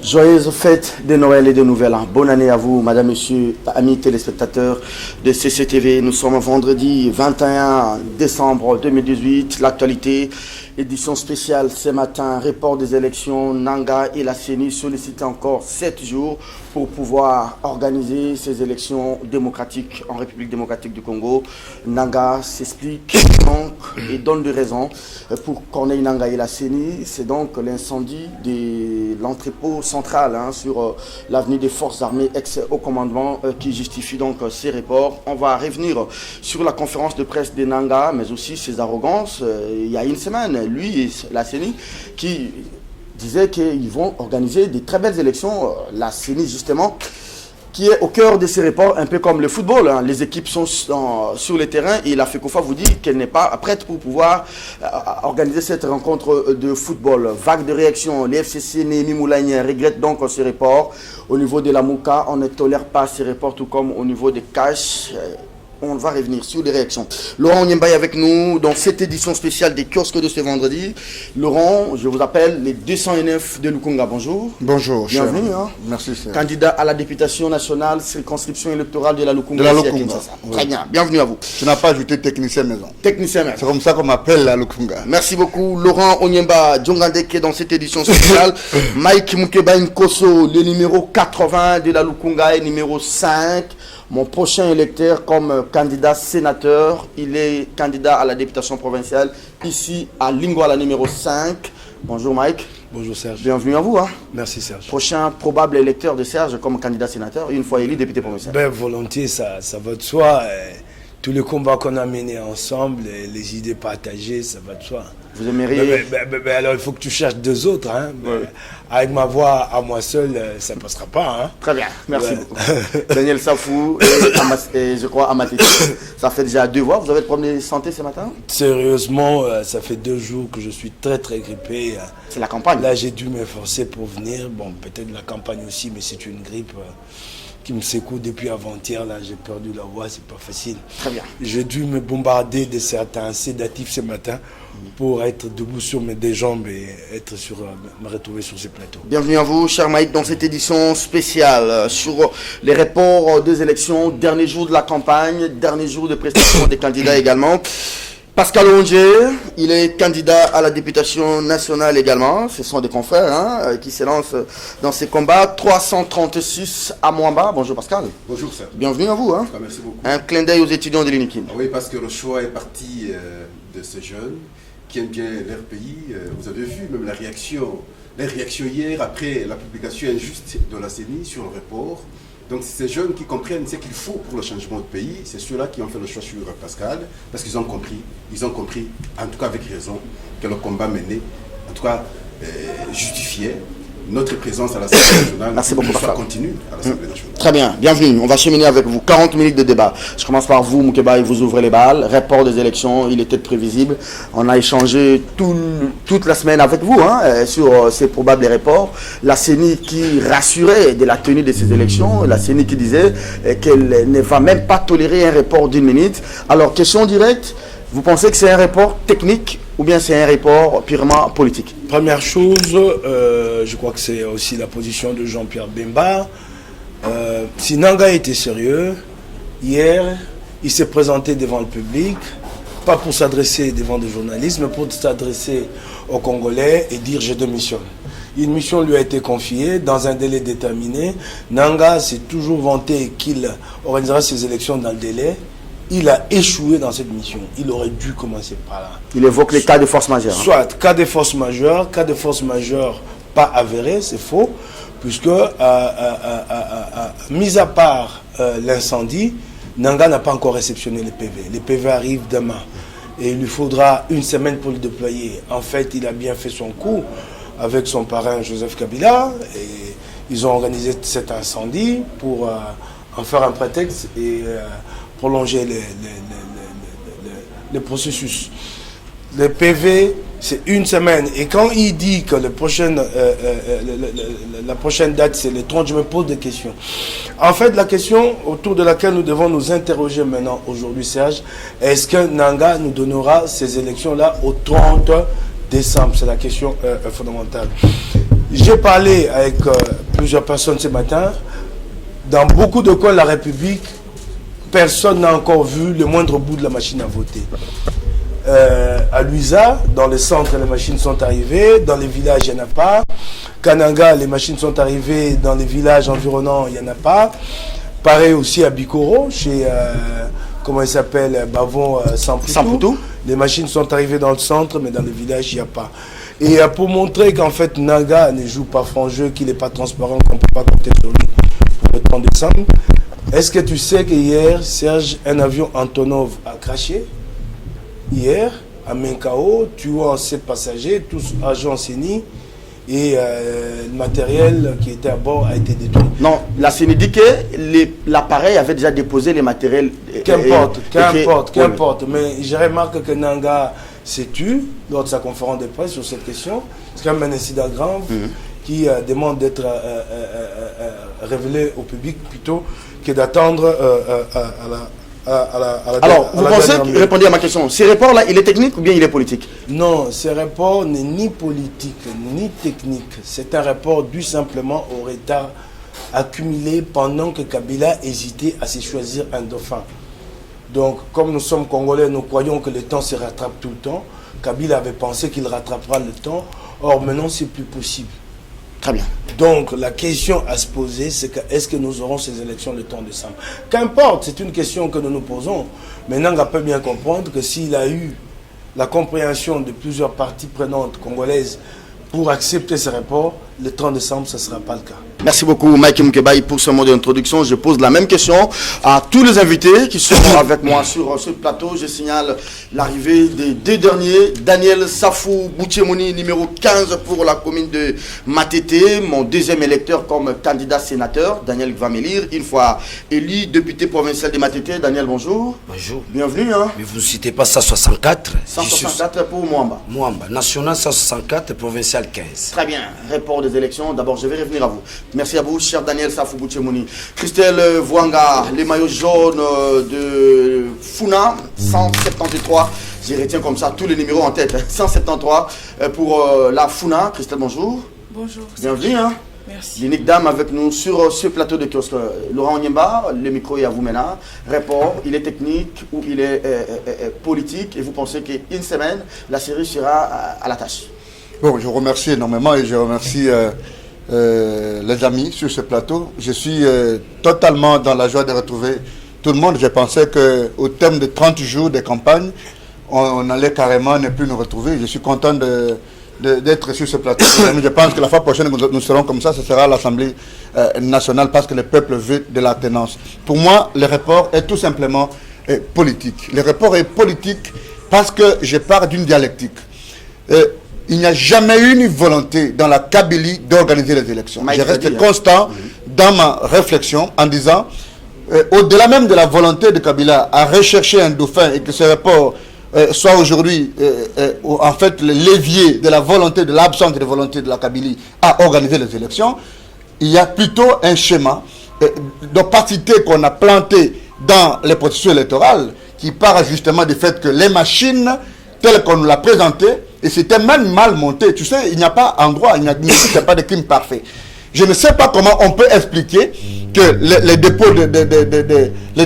Joyeuses fêtes de Noël et de Nouvel An. Bonne année à vous, madame, monsieur, amis téléspectateurs de CCTV. Nous sommes vendredi 21 décembre 2018. L'actualité, édition spéciale ce matin, report des élections. Nanga et la CENI sollicitent encore 7 jours pour pouvoir organiser ces élections démocratiques en République démocratique du Congo. Nanga s'explique donc et donne des raisons pour Corneille Nanga et la CENI. C'est donc l'incendie de l'entrepôt central sur l'avenue des forces armées ex-haut commandement qui justifie donc ces reports. On va revenir sur la conférence de presse de Nanga, mais aussi ses arrogances. Il y a une semaine, lui et la CENI qui disait qu'ils vont organiser de très belles élections. La CENI, justement, qui est au cœur de ces reports, un peu comme le football. Les équipes sont sur le terrain et la FECOFA vous dit qu'elle n'est pas prête pour pouvoir organiser cette rencontre de football. Vague de réaction. Les FCC Némi Moulagne regrette donc ces reports. Au niveau de la Mouka, on ne tolère pas ces reports, tout comme au niveau des caches. On va revenir sur les réactions. Laurent Nyembaye avec nous dans cette édition spéciale des kiosques de ce vendredi. Laurent, je vous appelle les 209 de Lukunga. Bonjour. Bonjour. Bienvenue. Merci. Cher. Candidat à la députation nationale, circonscription électorale de la Lukunga. Oui. Très bien. Bienvenue à vous. Tu n'as pas ajouté technicien maison. Technicien maison. C'est comme ça qu'on m'appelle la Lukunga. Merci beaucoup. Laurent Onyemba Djongandeke dans cette édition spéciale. Mike Mukeba Nkoso, le numéro 80 de la Lukunga et numéro 5. Mon prochain électeur comme candidat sénateur, il est candidat à la députation provinciale ici à Lingouala numéro 5. Bonjour Mike. Bonjour Serge. Bienvenue à vous. Merci Serge. Prochain probable électeur de Serge comme candidat sénateur, une fois élu député provincial. Ben, volontiers, ça va de soi. Tous les combats qu'on a menés ensemble, les idées partagées, ça va de soi. Vous aimeriez... alors il faut que tu cherches deux autres. Oui. Avec ma voix à moi seul, ça ne passera pas. Très bien, merci beaucoup. Daniel Safou et je crois Amatiti. Ça fait déjà 2 voix. Vous avez le problème de santé ce matin? Sérieusement, ça fait 2 jours que je suis très grippé. C'est la campagne. Là, j'ai dû m'efforcer pour venir. Bon, peut-être la campagne aussi, mais c'est une grippe qui me secoue depuis avant-hier. Là, j'ai perdu la voix, c'est pas facile. Très bien. J'ai dû me bombarder de certains sédatifs ce matin pour être debout sur mes 2 jambes et me retrouver sur ces plateaux. Bienvenue à vous, cher Mike, dans cette édition spéciale sur les reports des élections, dernier jour de la campagne, dernier jour de prestation des candidats également. Pascal Ongier, il est candidat à la députation nationale également. Ce sont des confrères qui se lancent dans ces combats. 336 à Mwamba. Bonjour Pascal. Bonjour Serge. Bienvenue à vous. Merci beaucoup. Un clin d'œil aux étudiants de l'UNIKIN. Oui, parce que le choix est parti de ces jeunes qui aiment bien leur pays. Vous avez vu même les réactions hier après la publication injuste de la CENI sur le report. Donc c'est ces jeunes qui comprennent ce qu'il faut pour le changement de pays. C'est ceux-là qui ont fait le choix sur Pascal, parce qu'ils ont compris, en tout cas avec raison, que le combat mené, en tout cas justifiait notre présence à l'Assemblée nationale. Merci beaucoup, Pascal. Continue à l'Assemblée nationale. Très bien, bienvenue. On va cheminer avec vous. 40 minutes de débat. Je commence par vous, Moukeba, et vous ouvrez les balles. Report des élections, il était prévisible. On a échangé toute la semaine avec vous sur ces probables reports. La CENI qui rassurait de la tenue de ces élections. La CENI qui disait qu'elle ne va même pas tolérer un report d'1 minute. Alors, question directe. Vous pensez que c'est un report technique ou bien c'est un report purement politique? Première chose, je crois que c'est aussi la position de Jean-Pierre Bemba. Si Nanga était sérieux, hier, il s'est présenté devant le public, pas pour s'adresser devant des journalistes, mais pour s'adresser aux Congolais et dire « je démissionne ». Une mission lui a été confiée dans un délai déterminé. Nanga s'est toujours vanté qu'il organisera ses élections dans le délai. Il a échoué dans cette mission. Il aurait dû commencer par là. Il évoque les cas de force majeure. Soit cas de force majeure pas avéré, c'est faux, puisque mis à part l'incendie, Nanga n'a pas encore réceptionné les PV. Les PV arrivent demain et il lui faudra 1 semaine pour le déployer. En fait, il a bien fait son coup avec son parrain Joseph Kabila et ils ont organisé cet incendie pour en faire un prétexte et prolonger les processus. Le PV, c'est 1 semaine. Et quand il dit que la prochaine date, c'est le 30, je me pose des questions. En fait, la question autour de laquelle nous devons nous interroger maintenant, aujourd'hui, Serge, est-ce que Nanga nous donnera ces élections-là au 30 décembre? C'est la question fondamentale. J'ai parlé avec plusieurs personnes ce matin. Dans beaucoup de coins de la République, personne n'a encore vu le moindre bout de la machine à voter. À Luisa, dans le centre, les machines sont arrivées. Dans les villages, il n'y en a pas. Kananga, les machines sont arrivées. Dans les villages environnants, il n'y en a pas. Pareil aussi à Bikoro, chez, comment il s'appelle, Bavon Samputu. Les machines sont arrivées dans le centre, mais dans les villages, il n'y a pas. Et pour montrer qu'en fait, Nanga ne joue pas franc jeu, qu'il n'est pas transparent, qu'on ne peut pas compter sur lui pour le 30 décembre, est-ce que tu sais que hier, Serge, un avion Antonov a craché? Hier, à Menkao, tuant 7 passagers, tous agents CENI, et le matériel qui était à bord a été détruit. Non, la CENI dit que l'appareil avait déjà déposé les matériels. Qu'importe. Mais je remarque que Nanga s'est tu lors de sa conférence de presse sur cette question. C'est quand même un incident grave qui demande d'être révélé au public plutôt que d'attendre Alors, vous pensez, répondez à ma question, ce report-là, il est technique ou bien il est politique? Non, ce report n'est ni politique ni technique. C'est un report dû simplement au retard accumulé pendant que Kabila hésitait à se choisir un dauphin. Donc, comme nous sommes Congolais, nous croyons que le temps se rattrape tout le temps. Kabila avait pensé qu'il rattrapera le temps. Or, maintenant, c'est plus possible. Très bien. Donc, la question à se poser, c'est que est-ce que nous aurons ces élections le 30 décembre? Qu'importe, c'est une question que nous nous posons. Mais Nanga peut bien comprendre que s'il a eu la compréhension de plusieurs parties prenantes congolaises pour accepter ce report, le 30 décembre, ce ne sera pas le cas. Merci beaucoup, Mike Moukebaï, pour ce mot d'introduction. Je pose la même question à tous les invités qui seront avec moi sur ce plateau. Je signale l'arrivée des deux derniers. Daniel Safou Boutchemouni, numéro 15 pour la commune de Matete, mon deuxième électeur comme candidat sénateur. Daniel va m'élire une fois élu député provincial de Matete. Daniel, bonjour. Bonjour. Bienvenue. Hein. Mais vous ne citez pas 164? 164 pour Mwamba. Mwamba, national 164, provincial 15. Très bien. Report des élections. D'abord, je vais revenir à vous. Merci à vous, cher Daniel Safou Boutchemouni. Christelle Vouanga, les maillots jaunes de Funa, 173. Je retiens comme ça tous les numéros en tête. 173 pour la Funa. Christelle, bonjour. Bonjour. Bienvenue. Hein. Merci. L'unique dame avec nous sur ce plateau de kiosque. Laurent Onyemba, le micro est à vous maintenant. Report, il est technique ou il est politique et vous pensez qu'une semaine, la série sera à la tâche? Bon, je vous remercie énormément et je remercie les amis sur ce plateau. Je suis totalement dans la joie de retrouver tout le monde. Je pensais qu'au terme de 30 jours de campagne, on allait carrément ne plus nous retrouver. Je suis content d'être sur ce plateau. Je pense que la fois prochaine, nous serons comme ça, ce sera à l'Assemblée nationale parce que le peuple veut de la tenance. Pour moi, le report est tout simplement politique. Le report est politique parce que je pars d'une dialectique. Il n'y a jamais eu une volonté dans la Kabylie d'organiser les élections. Je reste constant dans ma réflexion en disant, au-delà même de la volonté de Kabila à rechercher un dauphin et que ce report soit aujourd'hui en fait le levier de la volonté, de l'absence de volonté de la Kabylie à organiser les élections, il y a plutôt un schéma d'opacité qu'on a planté dans les processus électoraux qui part justement du fait que les machines telles qu'on nous l'a présentées, et c'était même mal monté. Tu sais, il n'y a pas endroit, il n'y a pas de crime parfait. Je ne sais pas comment on peut expliquer que les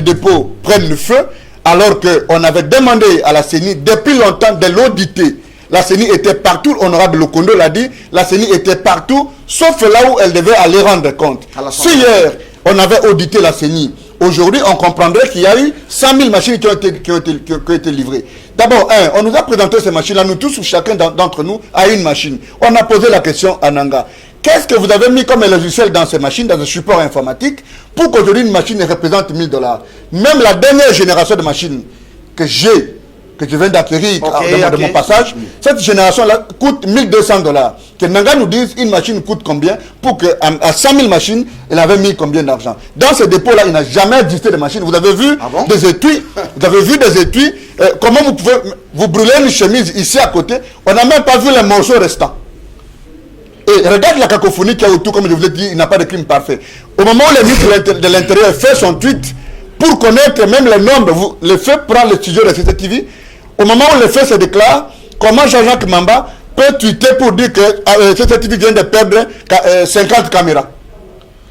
dépôts prennent le feu, alors qu'on avait demandé à la CENI depuis longtemps de l'auditer. La CENI était partout, honorable Lokondo l'a dit, la CENI était partout, sauf là où elle devait aller rendre compte. Si hier, on avait audité la CENI, aujourd'hui, on comprendrait qu'il y a eu 100 000 machines qui ont été livrées. D'abord, on nous a présenté ces machines-là, nous tous ou chacun d'entre nous a une machine. On a posé la question à Nanga. Qu'est-ce que vous avez mis comme logiciel dans ces machines, dans ce support informatique, pour qu'aujourd'hui une machine représente $1000? Même la dernière génération de machines que je viens d'acquérir de mon passage, cette génération-là coûte $1200. Que Nanga nous dise une machine coûte combien, pour qu'à 100 000 machines, elle avait mis combien d'argent. Dans ce dépôt-là, il n'a jamais existé de machine. Vous avez vu des étuis, comment vous pouvez vous brûler une chemise ici à côté, on n'a même pas vu les morceaux restants. Et regarde la cacophonie qu'il y a autour, comme je vous l'ai dit, il n'a pas de crime parfait. Au moment où le ministre de l'Intérieur fait son tweet, pour connaître même les nombres, le fait prend le studio de CCTV, au moment où le fait se déclare, comment Jean-Jacques Mamba peut tweeter pour dire que CCTV vient de perdre 50 caméras.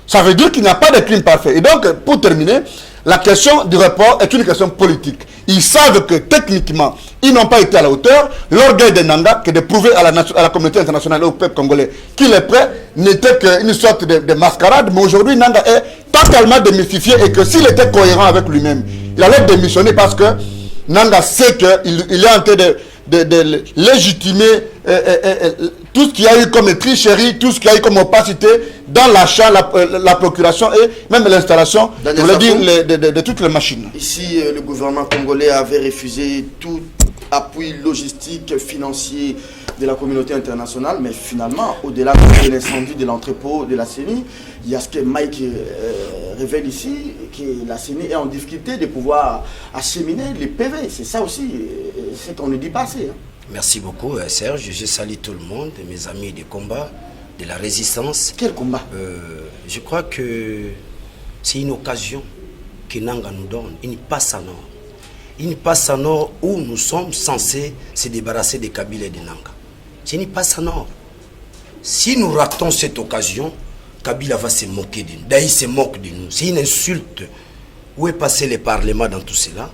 Ça veut dire qu'il n'y a pas de crime parfait. Et donc, pour terminer, la question du report est une question politique. Ils savent que techniquement, ils n'ont pas été à la hauteur. L'orgueil de Nanga, que de prouver à la communauté internationale et au peuple congolais qu'il est prêt, n'était qu'une sorte de mascarade. Mais aujourd'hui, Nanga est totalement démystifié et que s'il était cohérent avec lui-même, il allait démissionner parce que Nanga sait qu'il est en train de légitimer tout ce qu'il y a eu comme tricherie, tout ce qu'il y a eu comme opacité dans l'achat, la procuration et même l'installation de toutes les machines. Ici, le gouvernement congolais avait refusé tout appui logistique, financier de la communauté internationale, mais finalement, au-delà de l'incendie de l'entrepôt de la CENI, il y a ce que Mike révèle ici, que la CENI est en difficulté de pouvoir acheminer les PV. C'est ça aussi, c'est qu'on ne dit pas assez. Hein. Merci beaucoup, Serge. Je salue tout le monde, mes amis de combat, de la résistance. Quel combat? Je crois que c'est une occasion que Nanga nous donne, une passe en or. Une passe en or où nous sommes censés se débarrasser de Kabila et de Nanga. C'est une passe en or. Si nous ratons cette occasion, Kabila va se moquer de nous. D'ailleurs, il se moque de nous. C'est une insulte. Où est passé le Parlement dans tout cela?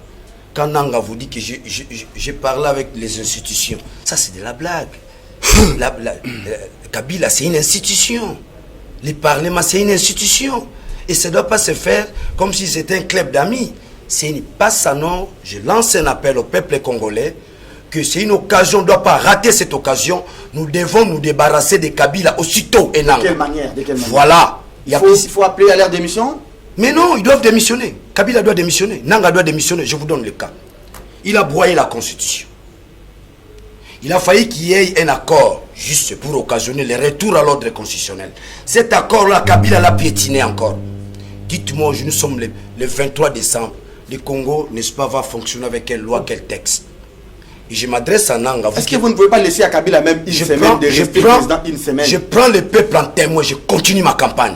Quand Nanga vous dit que j'ai parlé avec les institutions, ça c'est de la blague. Kabila, c'est une institution. Le Parlement, c'est une institution. Et ça ne doit pas se faire comme si c'était un club d'amis. C'est une passe en or. Je lance un appel au peuple congolais que c'est une occasion, on ne doit pas rater cette occasion. Nous devons nous débarrasser de Kabila aussitôt et Nanga. De quelle manière? Voilà. Il faut appeler à leur démission? Mais non, ils doivent démissionner. Kabila doit démissionner. Nanga doit démissionner. Je vous donne le cas. Il a broyé la Constitution. Il a failli qu'il y ait un accord juste pour occasionner le retour à l'ordre constitutionnel. Cet accord-là, Kabila l'a piétiné encore. Dites-moi, aujourd'hui, nous sommes le 23 décembre. Le Congo, n'est-ce pas, va fonctionner avec quelle loi, quel texte? Et je m'adresse à Nanga. Est-ce que vous ne pouvez pas laisser à Kabila même une semaine de rester président une semaine? Je prends le peuple en témoin, je continue ma campagne.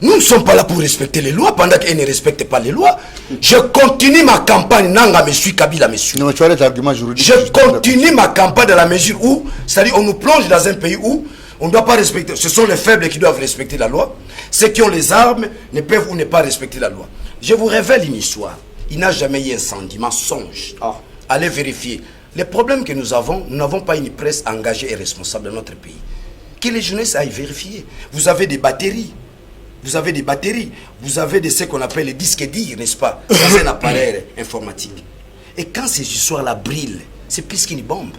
Nous ne sommes pas là pour respecter les lois pendant qu'ils ne respectent pas les lois. Je continue ma campagne. Nanga me suit, Kabila me suit. Non, tu as des arguments juridiques. Je continue ma campagne dans la mesure où, c'est-à-dire, on nous plonge dans un pays où on ne doit pas respecter. Ce sont les faibles qui doivent respecter la loi. Ceux qui ont les armes ne peuvent ou ne pas respecter la loi. Je vous révèle une histoire. Il n'a jamais eu incendie, mensonge. Allez vérifier. Les problèmes que nous n'avons pas une presse engagée et responsable dans notre pays. Que les jeunesses aillent vérifier. Vous avez des batteries. Vous avez des batteries. Vous avez ce qu'on appelle les disques durs, n'est-ce pas? Dans un appareil informatique. Et quand ces histoires-là brillent, c'est plus qu'une bombe.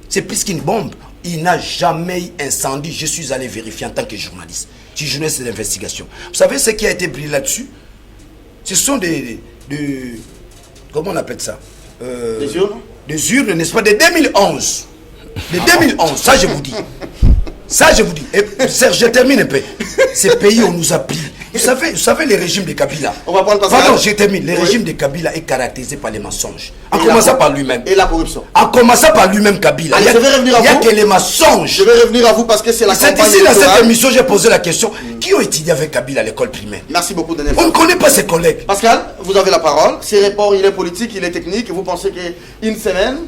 C'est plus qu'une bombe. Il n'a jamais eu incendie. Je suis allé vérifier en tant que journaliste. Je suis journaliste d'investigation. Vous savez ce qui a été brillé là-dessus? Ce sont des comment on appelle ça? Des urnes? Des urnes, n'est-ce pas? De 2011. De 2011, ça je vous dis. Ça je vous dis. Et Serge, je termine un peu. Ces pays, on nous a pris. Vous savez le régime de Kabila. On va prendre Pardon, je termine. Le régime de Kabila est caractérisé par les mensonges. En commençant par lui-même. Et la corruption. En commençant par lui-même, Kabila. Allez, Il n'y a que les mensonges. Je vais revenir à vous parce que c'est la campagne ici, dans cette électorale. émission, j'ai posé la question. Qui ont étudié avec Kabila à l'école primaire? Merci beaucoup, Daniel. On ne connaît pas ses collègues. Pascal, vous avez la parole. Ce report, il est politique, il est technique. Vous pensez qu'une semaine,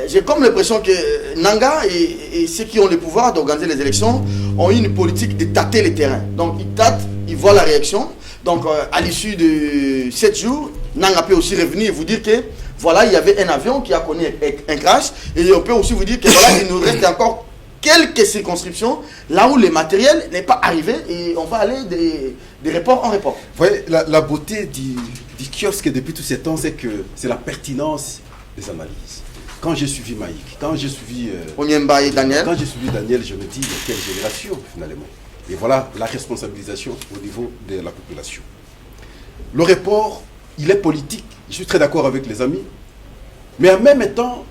j'ai comme l'impression que Nanga et ceux qui ont le pouvoir d'organiser les élections ont eu une politique de tâter les terrains. Donc ils tâtent, ils voient la réaction. Donc à l'issue de 7 jours, Nanga peut aussi revenir et vous dire que voilà, il y avait un avion qui a connu un crash. Et on peut aussi vous dire que voilà, il nous reste encore quelques circonscriptions là où le matériel n'est pas arrivé et on va aller des reports en report. Vous voyez, la beauté du kiosque depuis tous ces temps, c'est que c'est la pertinence des analyses. Quand j'ai suivi Maïk, quand j'ai suivi Onyemba et Daniel. Quand j'ai suivi Daniel, je me dis quelle génération finalement. Et voilà la responsabilisation au niveau de la population. Le report, il est politique. Je suis très d'accord avec les amis. Mais en même temps,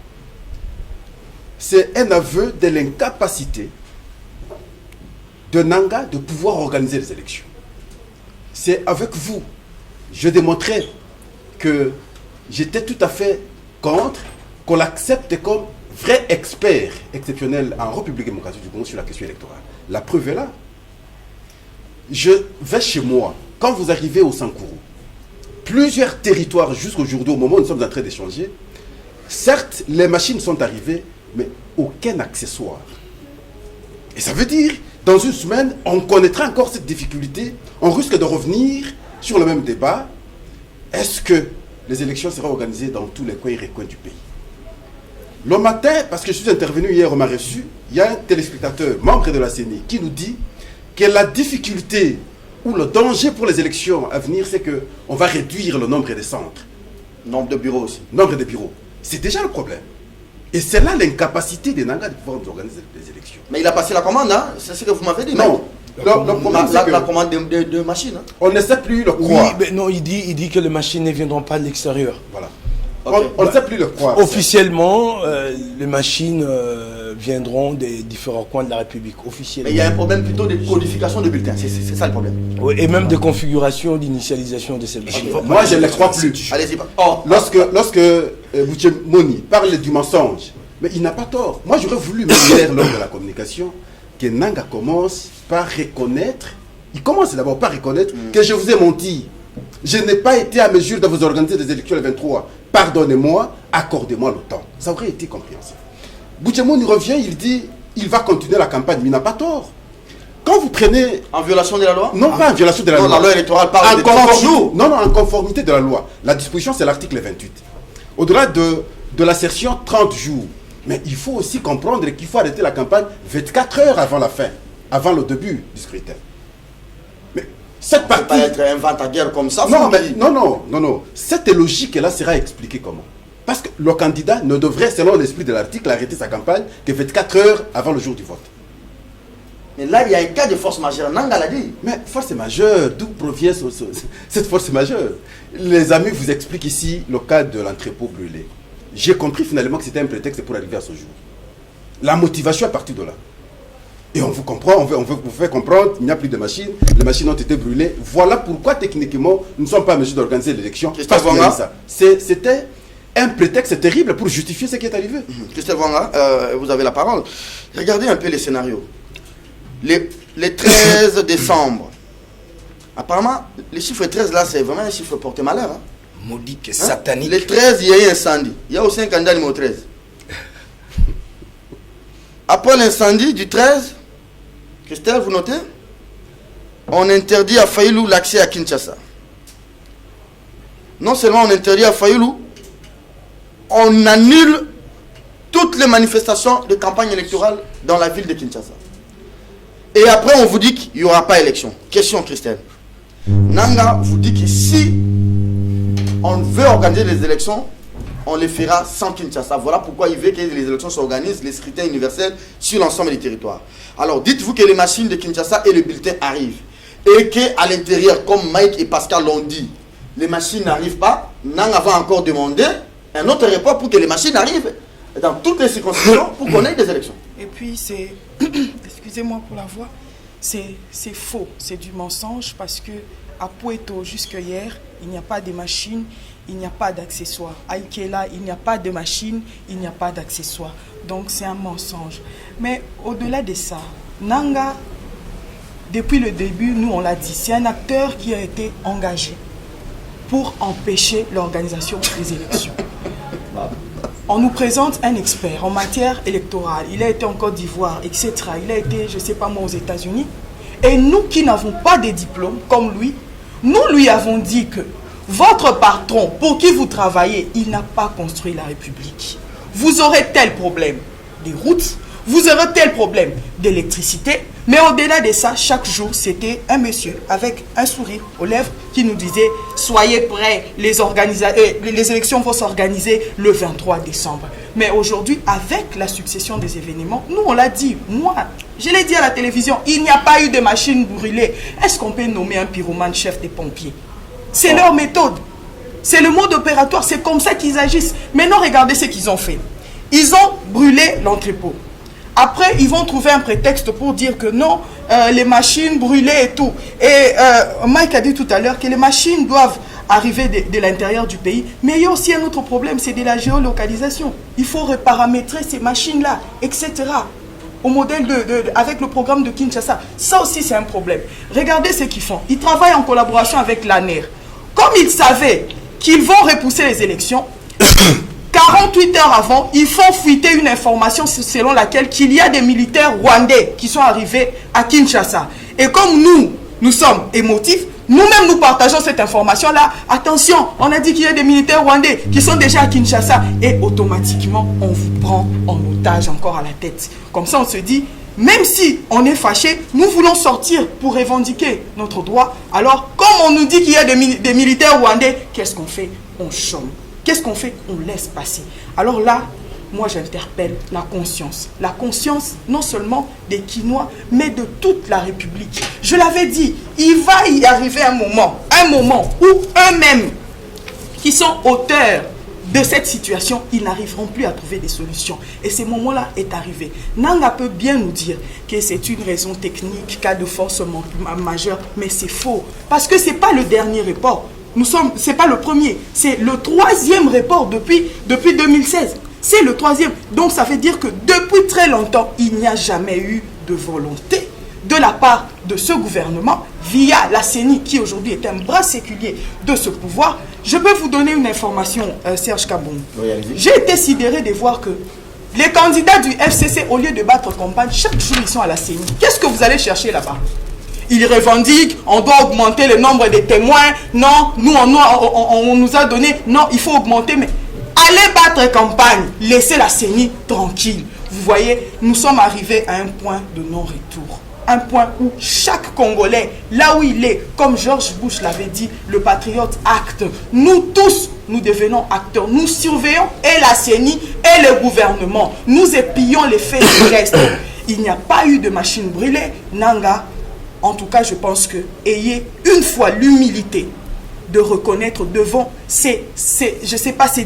c'est un aveu de l'incapacité de Nanga de pouvoir organiser les élections. C'est avec vous. Je démontrais que j'étais tout à fait contre qu'on l'accepte comme vrai expert exceptionnel en République démocratique du Congo sur la question électorale. La preuve est là. Je vais chez moi. Quand vous arrivez au Sankourou, plusieurs territoires jusqu'aujourd'hui, au moment où nous sommes en train d'échanger, certes, les machines sont arrivées, mais aucun accessoire. Et ça veut dire, dans une semaine, on connaîtra encore cette difficulté, on risque de revenir sur le même débat. Est-ce que les élections seront organisées dans tous les coins et recoins du pays? Le matin, parce que je suis intervenu hier, on m'a reçu, il y a un téléspectateur, membre de la CENI, qui nous dit que la difficulté ou le danger pour les élections à venir, c'est qu'on va réduire le nombre des centres. Nombre de bureaux aussi. Nombre de bureaux. C'est déjà le problème. Et c'est là l'incapacité des Nanga de pouvoir nous organiser les élections. Mais il a passé la commande, hein? C'est ce que vous m'avez dit. Non. La commande de machines. Hein? On ne sait plus le croire. Oui, mais non, il dit que les machines ne viendront pas de l'extérieur. Voilà. Okay. On ne sait plus le croire. Officiellement, les machines viendront des différents coins de la République. Officiellement. Mais il y a un problème plutôt de codification de bulletins. C'est ça le problème. Oui, et même de configuration, d'initialisation de ces machines. Moi, je ne les crois plus. Allez-y. Lorsque Moni parle du mensonge, mais il n'a pas tort. Moi, j'aurais voulu, même hier, lors de la communication, que Nanga commence par reconnaître, il commence d'abord par reconnaître que je vous ai menti. Je n'ai pas été à mesure de vous organiser des élections le 23. Pardonnez-moi, accordez-moi le temps. Ça aurait été compréhensible. Boutchemoun, il revient, il dit, il va continuer la campagne, mais il n'a pas tort. Quand vous prenez... En violation de la loi? Non, pas en violation de la loi. La loi électorale parle de 30 jours. Non, en conformité de la loi. La disposition, c'est l'article 28. Au-delà de l'assertion 30 jours. Mais il faut aussi comprendre qu'il faut arrêter la campagne 24 heures avant la fin, avant le début du scrutin. Mais cette partie... pas être un vent à guerre comme ça. Non. Cette logique-là sera expliquée comment? Parce que le candidat ne devrait, selon l'esprit de l'article, arrêter sa campagne que 24 heures avant le jour du vote. Mais là, il y a un cas de force majeure. Nanga l'a dit. Mais force majeure, d'où provient cette force majeure? Les amis vous expliquent ici le cas de l'entrepôt brûlé. J'ai compris finalement que c'était un prétexte pour arriver à ce jour. La motivation est partie de là. Et on vous comprend, on veut vous faire comprendre, il n'y a plus de machines, les machines ont été brûlées. Voilà pourquoi techniquement, nous ne sommes pas en mesure d'organiser l'élection. C'était un prétexte terrible pour justifier ce qui est arrivé. Christelle Wanga, vous avez la parole. Regardez un peu les scénarios. Les 13 décembre. Apparemment, le chiffre 13 là, c'est vraiment un chiffre porté malheur. Hein? Maudit et satanique. Les 13, il y a eu un incendie. Il y a aussi un candidat numéro 13. Après l'incendie du 13, Christelle, vous notez? On interdit à Fayoulou l'accès à Kinshasa. Non seulement on interdit à Fayoulou, on annule toutes les manifestations de campagne électorale dans la ville de Kinshasa. Et après, on vous dit qu'il n'y aura pas élection. Question, Christelle. Nanga vous dit que si on veut organiser les élections, on les fera sans Kinshasa. Voilà pourquoi il veut que les élections s'organisent, les scrutins universels sur l'ensemble du territoire. Alors, dites-vous que les machines de Kinshasa et le bulletin arrivent. Et qu'à l'intérieur, comme Mike et Pascal l'ont dit, les machines n'arrivent pas. Nanga va encore demander un autre report pour que les machines arrivent dans toutes les circonscriptions pour qu'on ait des élections. Et puis c'est, excusez-moi pour la voix, c'est faux, c'est du mensonge parce que à Poeto jusque hier, il n'y a pas de machines, il n'y a pas d'accessoires. À Ikela, il n'y a pas de machines, il n'y a pas d'accessoires. Donc c'est un mensonge. Mais au-delà de ça, Nanga, depuis le début, nous on l'a dit, c'est un acteur qui a été engagé pour empêcher l'organisation des élections. On nous présente un expert en matière électorale. Il a été en Côte d'Ivoire, etc. Il a été, je ne sais pas moi, aux États-Unis. Et nous qui n'avons pas de diplôme, comme lui, nous lui avons dit que votre patron, pour qui vous travaillez, il n'a pas construit la République. Vous aurez tel problème des routes, vous aurez tel problème d'électricité, mais au-delà de ça, chaque jour, c'était un monsieur avec un sourire aux lèvres qui nous disait « Soyez prêts, les élections vont s'organiser le 23 décembre. » Mais aujourd'hui, avec la succession des événements, nous on l'a dit, moi, je l'ai dit à la télévision, il n'y a pas eu de machine brûlée. Est-ce qu'on peut nommer un pyromane chef des pompiers? C'est leur méthode. C'est le mode opératoire, c'est comme ça qu'ils agissent. Maintenant, regardez ce qu'ils ont fait. Ils ont brûlé l'entrepôt. Après, ils vont trouver un prétexte pour dire que non, les machines brûlées et tout. Et Mike a dit tout à l'heure que les machines doivent arriver de l'intérieur du pays. Mais il y a aussi un autre problème, c'est de la géolocalisation. Il faut reparamétrer ces machines-là, etc. Au modèle avec le programme de Kinshasa. Ça aussi, c'est un problème. Regardez ce qu'ils font. Ils travaillent en collaboration avec l'ANER. Comme ils savaient qu'ils vont repousser les élections, 48 heures avant, ils font fuiter une information selon laquelle qu'il y a des militaires rwandais qui sont arrivés à Kinshasa. Et comme nous sommes émotifs, nous-mêmes nous partageons cette information-là. Attention, on a dit qu'il y a des militaires rwandais qui sont déjà à Kinshasa. Et automatiquement, on vous prend en otage encore à la tête. Comme ça, on se dit, même si on est fâché, nous voulons sortir pour revendiquer notre droit. Alors, comme on nous dit qu'il y a des militaires rwandais, qu'est-ce qu'on fait? On chôme. Qu'est-ce qu'on fait? On laisse passer. Alors là, moi j'interpelle la conscience. La conscience non seulement des Kinois, mais de toute la République. Je l'avais dit, il va y arriver un moment où eux-mêmes, qui sont auteurs de cette situation, ils n'arriveront plus à trouver des solutions. Et ce moment-là est arrivé. Nanga peut bien nous dire que c'est une raison technique, cas de force majeure, mais c'est faux. Parce que ce n'est pas le dernier report. C'est pas le premier, c'est le 3e report depuis 2016. C'est le 3e. Donc ça veut dire que depuis très longtemps, il n'y a jamais eu de volonté de la part de ce gouvernement, via la CENI, qui aujourd'hui est un bras séculier de ce pouvoir. Je peux vous donner une information, Serge Kaboum. Oui, j'ai été sidéré de voir que les candidats du FCC, au lieu de battre campagne, chaque jour ils sont à la CENI. Qu'est-ce que vous allez chercher là-bas? Ils revendiquent, on doit augmenter le nombre de témoins. Non, nous, on nous a donné. Non, il faut augmenter. Mais allez battre campagne. Laissez la CENI tranquille. Vous voyez, nous sommes arrivés à un point de non-retour. Un point où chaque Congolais, là où il est, comme George Bush l'avait dit, le patriote acte. Nous tous, nous devenons acteurs. Nous surveillons et la CENI et le gouvernement. Nous épions les faits et gestes. Il n'y a pas eu de machine brûlée. Nanga, en tout cas, je pense que ayez une fois l'humilité de reconnaître devant ces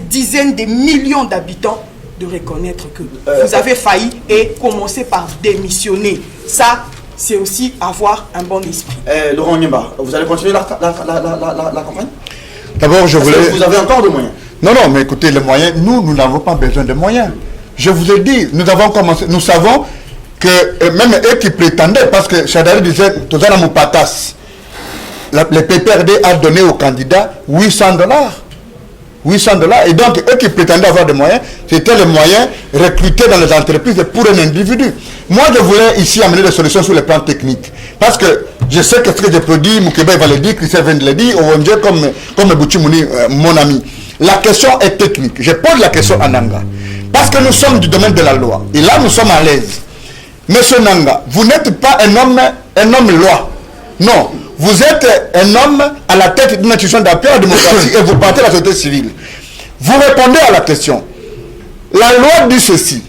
dizaines de millions d'habitants, de reconnaître que vous avez failli et commencer par démissionner. Ça, c'est aussi avoir un bon esprit. Laurent Nyemba, vous allez continuer la campagne? D'abord, je voulais... Vous avez encore des moyens? Non, mais écoutez, les moyens, nous n'avons pas besoin de moyens. Je vous ai dit, nous avons commencé, nous savons que même eux qui prétendaient, parce que Chadari disait, Tozana Moupatas, le PPRD a donné aux candidats $800. $800. Et donc, eux qui prétendaient avoir des moyens, c'était les moyens recrutés dans les entreprises pour un individu. Moi, je voulais ici amener des solutions sur le plan technique. Parce que je sais que ce que je peux dire, Moukeba va le dire, Christian vient de le dire, OMG comme Bouchimouni, mon ami. La question est technique. Je pose la question à Nanga. Parce que nous sommes du domaine de la loi. Et là, nous sommes à l'aise. Monsieur Nanga, vous n'êtes pas un homme loi. Non. Vous êtes un homme à la tête d'une institution d'appui à la démocratie et vous partez de la société civile. Vous répondez à la question. La loi dit ceci.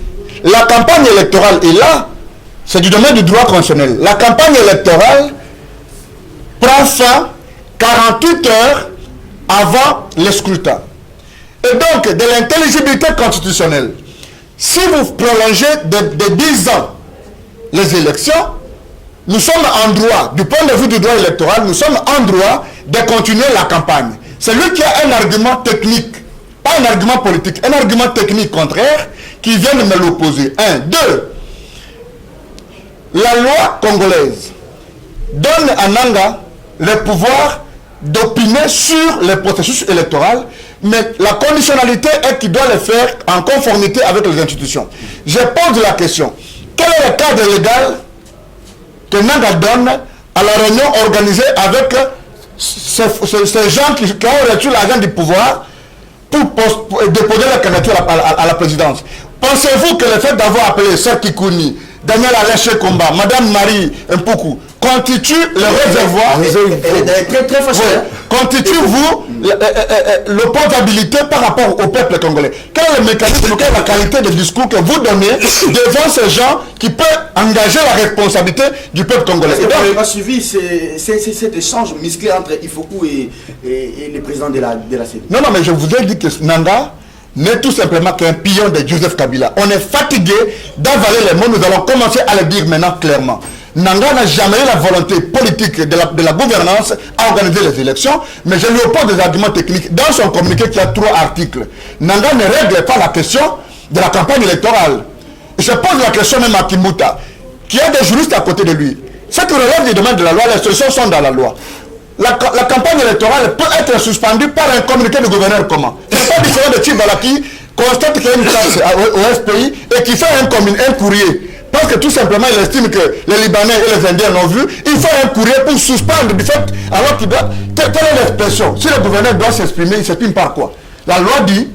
La campagne électorale est là. C'est du domaine du droit constitutionnel. La campagne électorale prend fin 48 heures avant le scrutin. Et donc, de l'intelligibilité constitutionnelle, si vous prolongez de 10 ans les élections, nous sommes en droit, du point de vue du droit électoral, nous sommes en droit de continuer la campagne. C'est lui qui a un argument technique, pas un argument politique, un argument technique contraire, qui vient de me l'opposer. 1. 2. La loi congolaise donne à Nanga le pouvoir d'opiner sur le processus électoral, mais la conditionnalité est qu'il doit le faire en conformité avec les institutions. Je pose la question. Quel est le cadre légal que Nanga donne à la réunion organisée avec ces gens qui ont reçu l'argent du pouvoir pour déposer la candidature à la présidence? Pensez-vous que le fait d'avoir appelé Serki Kouni, Daniel Alain Komba, Madame Marie Mpoukou, constitue le réservoir, très facile. Constitue-vous l'opposabilité par rapport au peuple congolais? Quel est le mécanisme, quelle est la qualité de discours que vous donnez devant ces gens qui peuvent engager la responsabilité du peuple congolais? Vous n'avez pas suivi cet échange musclé entre Ifoku et le président de la CENI? Non, mais je vous ai dit que Nanga n'est tout simplement qu'un pion de Joseph Kabila. On est fatigué d'avaler les mots, nous allons commencer à le dire maintenant clairement. Nanga n'a jamais eu la volonté politique de la gouvernance à organiser les élections, mais je lui oppose des arguments techniques. Dans son communiqué qui a 3 articles, Nanga ne règle pas la question de la campagne électorale. Je pose la question même à Kimbuta, qui a des juristes à côté de lui. Ce qui relève du domaine de la loi, les solutions sont dans la loi. La campagne électorale peut être suspendue par un communiqué du gouverneur comment? C'est pas différent de Tibalaki constate qu'il y a une taxe au SPI et qui fait un courrier, parce que tout simplement il estime que les Libanais et les Indiens l'ont vu, il fait un courrier pour suspendre du fait, alors qu'il doit... Quelle est l'expression? Si le gouverneur doit s'exprimer, il s'exprime par quoi? La loi dit,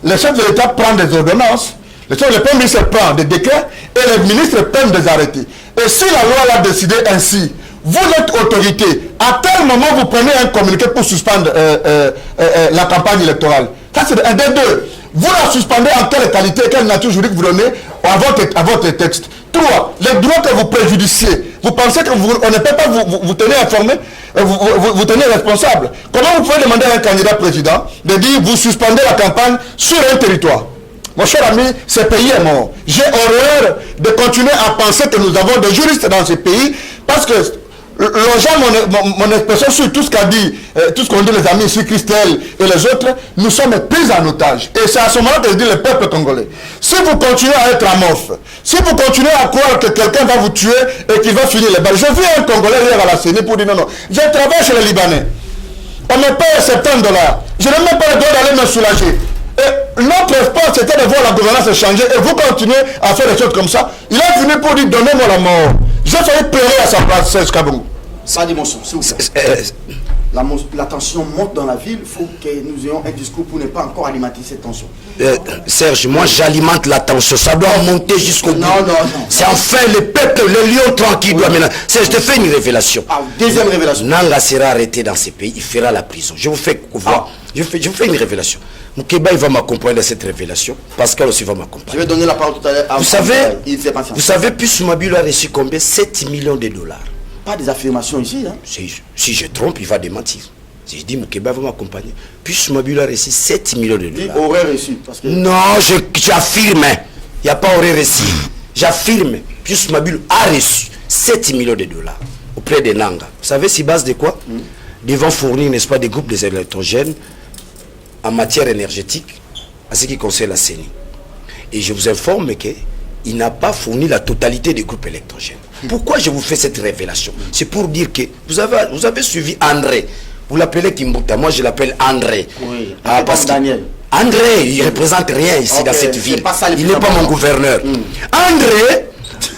le chef de l'État prend des ordonnances, le Premier ministre prend des décrets et les ministres prennent des arrêtés. Et si la loi l'a décidé ainsi, vous êtes autorité, à quel moment vous prenez un communiqué pour suspendre la campagne électorale? Ça c'est un des deux. Vous la suspendez en quelle qualité, quelle nature juridique vous donnez à votre texte. 3. Les droits que vous préjudiciez. Vous pensez qu'on ne peut pas vous tenir informé, vous tenir responsable. Comment vous pouvez demander à un candidat président de dire vous suspendez la campagne sur un territoire? Mon cher ami, ce pays est mort. J'ai horreur de continuer à penser que nous avons des juristes dans ce pays parce que mon expression sur tout ce qu'a dit, tout ce qu'ont dit les amis ici, Christelle et les autres, nous sommes pris en otage. Et c'est à ce moment-là que je dis le peuple congolais. Si vous continuez à être amorphe, si vous continuez à croire que quelqu'un va vous tuer et qu'il va finir les balles. J'ai vu un Congolais hier à la CENI pour dire non, je travaille chez les Libanais. On me paye $70. Je n'ai même pas le droit d'aller me soulager. Et notre espoir, c'était de voir la gouvernance changer et vous continuez à faire des choses comme ça. Il est venu pour dire donnez-moi la mort. J'ai failli pleurer à sa place, Serge Kabougou. Ça d'émotion, s'il vous plaît. La tension monte dans la ville, il faut que nous ayons un discours pour ne pas encore alimenter cette tension. Serge, moi j'alimente la tension, ça doit monter jusqu'au bout. Non. C'est enfin le peuple, le lion tranquille doit maintenant. Serge, je te fais une révélation. Deuxième révélation. Nanga sera arrêté dans ces pays, il fera la prison. Je vous fais voir. Je vous fais une révélation. Moukeba, il va m'accompagner dans cette révélation. Pascal aussi va m'accompagner. Je vais donner la parole tout à l'heure. Vous savez, Pius Mabilo a reçu combien? 7 millions de dollars. Pas des affirmations ici. Hein? Si je trompe, il va démentir. Si je dis Moukeba va m'accompagner. Pius Mabilo a reçu 7 millions de dollars. Il aurait reçu. Parce que... Non, j'affirme. Il n'y a pas aurait reçu. J'affirme. Pius Mabilo a reçu 7 millions de dollars auprès de Nanga. Vous savez, c'est base de quoi? Devant fournir, n'est-ce pas, des groupes des électrogènes en matière énergétique, à ce qui concerne la CENI. Et je vous informe qu'il n'a pas fourni la totalité des groupes électrogènes. Pourquoi je vous fais cette révélation? C'est pour dire que vous avez suivi André. Vous l'appelez Kimbuta, moi je l'appelle André. Oui, parce que Daniel. André, il ne représente rien ici dans cette ville. Il n'est pas mon gouverneur. André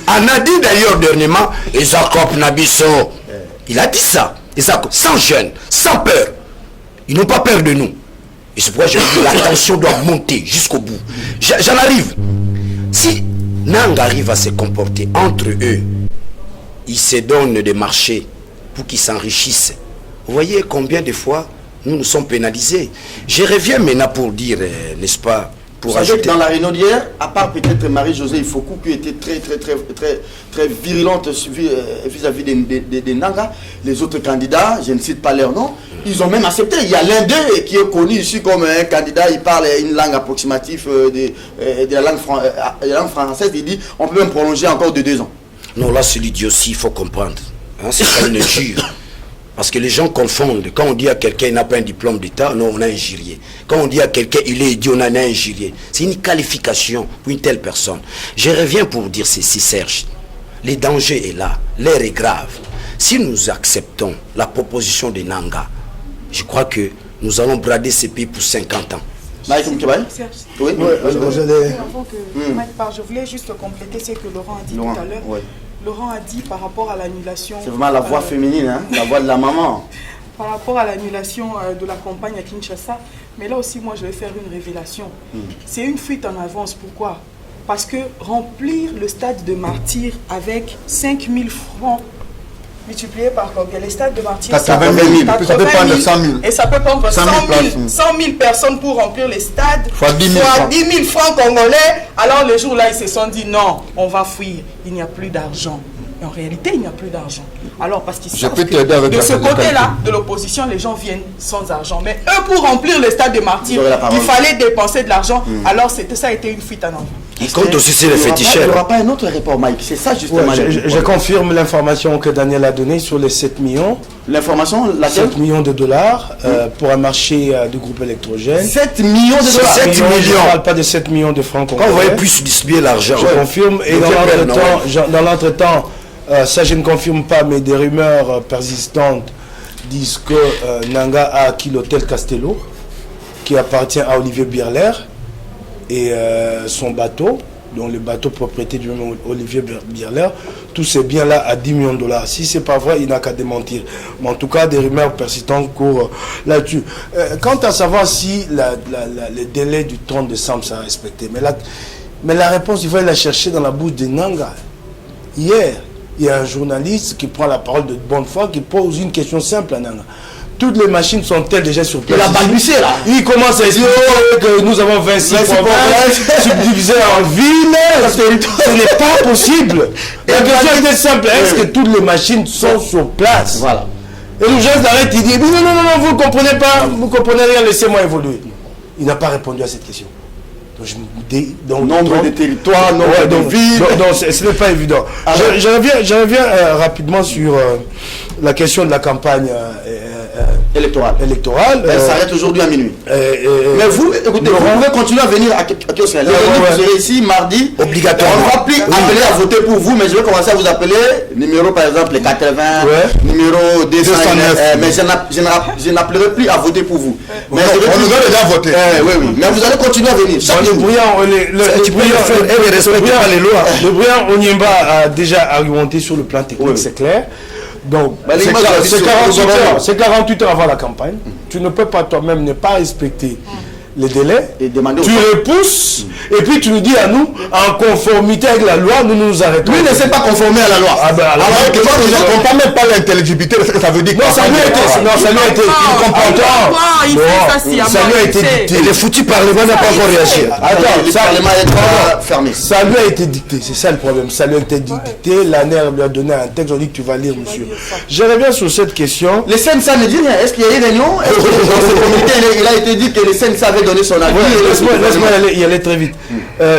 en a dit d'ailleurs dernièrement, Isakop Nabiso. Il a dit ça. Isakop, sans gêne, sans peur. Ils n'ont pas peur de nous. Et c'est pourquoi je dis la tension doit monter jusqu'au bout. J'en arrive. Si Nanga arrive à se comporter entre eux, ils se donnent des marchés pour qu'ils s'enrichissent. Vous voyez combien de fois nous sommes pénalisés. Je reviens maintenant pour dire, n'est-ce pas, pour vous savez ajouter... que dans la réunion d'hier, à part peut-être Marie-Josée Ifoku qui était très virulente vis-à-vis des Nanga, les autres candidats, je ne cite pas leur nom, ils ont même accepté. Il y a l'un d'eux qui est connu ici comme un candidat, il parle une langue approximative de la langue française, il dit on peut même prolonger encore de 2 ans. Non, là c'est l'idiotie, il faut comprendre. Hein, c'est pas une injure. Parce que les gens confondent. Quand on dit à quelqu'un il n'a pas un diplôme d'État, non, on a injurié. Quand on dit à quelqu'un il est idiot, on a injurié. C'est une qualification pour une telle personne. Je reviens pour dire ceci, Serge. Le danger est là, l'air est grave. Si nous acceptons la proposition de Nanga, je crois que nous allons brader ce pays pour 50 ans. Serge, oui, avant que Mike parle, je voulais juste compléter ce que Laurent a dit tout à l'heure. Oui. Laurent a dit par rapport à l'annulation... C'est vraiment la voix féminine, hein, la voix de la maman. Par rapport à l'annulation de la campagne à Kinshasa, mais là aussi, moi, je vais faire une révélation. C'est une fuite en avance. Pourquoi? Parce que remplir le stade de Martyrs avec 5 000 francs multiplié par combien? Les stades de Martyrs, 80 000, ça peut prendre 100 000. Et ça peut prendre 100 000 personnes pour remplir les stades, fois 10 000 francs congolais. Alors le jour là, ils se sont dit non, on va fuir, il n'y a plus d'argent. Et en réalité, il n'y a plus d'argent. Alors parce qu'ils savent que de ce côté-là, de l'opposition, les gens viennent sans argent. Mais eux, pour remplir les stades de Martyrs, il fallait dépenser de l'argent. Alors ça a été une fuite en avant. Il compte aussi sur les féticheurs. Il n'y aura pas un autre report, Mike. C'est ça justement. Je confirme l'information que Daniel a donnée sur les 7 millions. L'information, laquelle? 7 millions de dollars pour un marché de groupe électrogène. 7 millions de dollars. 7 millions. Je ne parle pas de 7 millions de francs congolais. Quand vous voyez plus distribuer l'argent. Je confirme. Et dans l'entretemps, ça je ne confirme pas, mais des rumeurs persistantes disent que Nanga a acquis l'hôtel Castello, qui appartient à Olivier Bierler. et son bateau, dont le bateau propriété du même Olivier Birler, tous ces biens-là à 10 millions de dollars. Si c'est pas vrai, il n'a qu'à démentir. Mais en tout cas, des rumeurs persistantes courent là-dessus. Quant à savoir si le délai du 30 décembre sera respecté, mais la réponse, il faut la chercher dans la bouche de Nanga. Hier, il y a un journaliste qui prend la parole de bonne foi, qui pose une question simple à Nanga. Toutes les machines sont-elles déjà sur place? Il a balbuté là. Il commence à expliquer que nous avons 26 provinces subdivisées en villes. Ce n'est pas possible. La question était simple. Est-ce que toutes les machines sont sur place? Voilà. Et le geste d'arrêt, il dit non, vous ne comprenez pas, vous ne comprenez rien, laissez-moi évoluer. Il n'a pas répondu à cette question. Donc, nombre de territoires, nombre de villes. Donc, ce n'est pas évident. Je reviens rapidement sur la question de la campagne électorale. Elle s'arrête aujourd'hui à minuit. Mais vous, écoutez, vous pouvez continuer à venir à Kiosque. Vous serez ici mardi. Obligatoire. On ne va plus appeler à voter pour vous, mais je vais commencer à vous appeler numéro par exemple les 80, numéro 209. Mais je n'appellerai plus à voter pour vous. Mais on nous a déjà voté. Oui. Mais vous allez continuer à venir. Le brillant Onyemba a déjà argumenté sur le plan technique, c'est clair. Donc, c'est 48 heures avant la campagne. Tu ne peux pas toi-même ne pas respecter les délais. Et demander tu repousses et puis tu nous dis à nous, en conformité avec la loi, nous nous arrêtons. Lui ne s'est pas conformé à la loi. Alors que moi, je ne comprends même pas l'intelligibilité de ce que ça veut dire. Non, ça lui a été. Ça lui a été dicté. Le foutu Parlement n'a pas encore réagi. Attends, le Parlement est fermé. Ça lui a été dicté, c'est ça le problème. Ça lui a été dicté. L'ANER lui a donné un texte. On dit que tu vas lire, monsieur. Je reviens sur cette question. Le CNSA ne dit rien. Est-ce qu'il y a eu une réunion? Est-ce que dans ce comité, il a été dit que le CNSA avait donné son avis? Laisse-moi y aller très vite.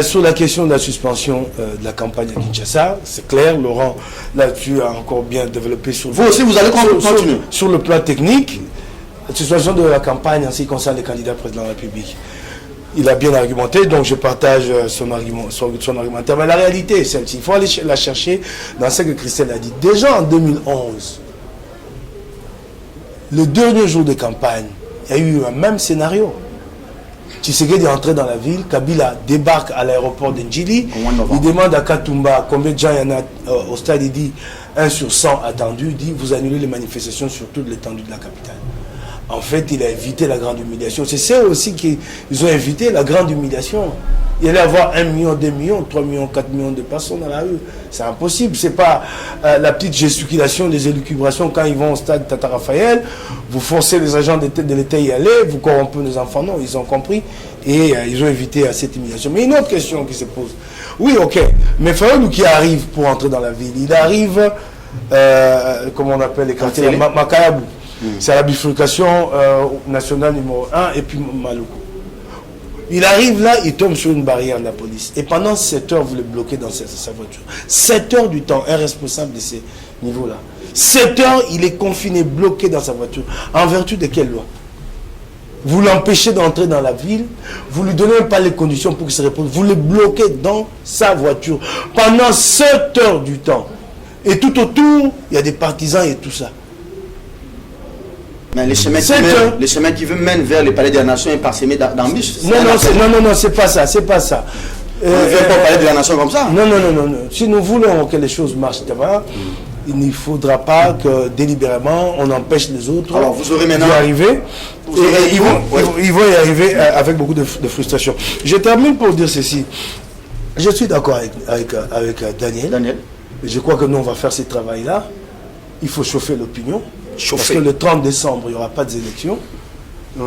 Sur la question de la suspension de la campagne à Kinshasa, c'est clair, Laurent, là tu as encore bien développé sur vous aussi, vous allez continuer. Sur le plan technique, la suspension de la campagne en ce qui concerne les candidats président de la République. Il a bien argumenté, donc je partage son argumentaire. Mais la réalité est celle-ci. Il faut aller la chercher dans ce que Christelle a dit. Déjà en 2011, le dernier jour de campagne, il y a eu un même scénario. Tshisekedi est entré dans la ville, Kabila débarque à l'aéroport d'Ndjili, il demande à Katumba combien de gens il y en a au stade, il dit 1 sur 100 attendu, il dit vous annulez les manifestations sur toute l'étendue de la capitale. En fait, il a évité la grande humiliation. C'est ça aussi qu'ils ont évité la grande humiliation. Il allait avoir 1 million, 2 millions, 3 millions, 4 millions de personnes dans la rue. C'est impossible. C'est pas la petite gesticulation, les élucubrations quand ils vont au stade Tata Raphaël. Vous forcez les agents de l'État à y aller, vous corrompez nos enfants. Non, ils ont compris et ils ont évité cette humiliation. Mais une autre question qui se pose. Oui, ok. Mais Fayoulou qui arrive pour entrer dans la ville, il arrive, comment on appelle les quartiers, Makayabou. C'est à la bifurcation nationale numéro 1 et puis Maluku. Il arrive là, il tombe sur une barrière de la police. Et pendant 7 heures, vous le bloquez dans sa voiture. 7 heures du temps, un responsable de ces niveaux-là. 7 heures, il est confiné, bloqué dans sa voiture. En vertu de quelle loi? Vous l'empêchez d'entrer dans la ville, vous ne lui donnez même pas les conditions pour qu'il se repose. Vous le bloquez dans sa voiture. Pendant 7 heures du temps. Et tout autour, il y a des partisans et tout ça. Mais les chemins qui mènent vers le palais de la nation est parsemé d'embûches. Non, c'est pas ça, c'est pas ça. On ne veut pas parler de la nation comme ça. Non. Si nous voulons que les choses marchent d'abord, il ne faudra pas que délibérément on empêche les autres d'y arriver. Ils vont y arriver avec beaucoup de frustration. Je termine pour dire ceci. Je suis d'accord avec Daniel. Je crois que nous on va faire ce travail-là. Il faut chauffer l'opinion. Parce que le 30 décembre, il n'y aura pas d'élection.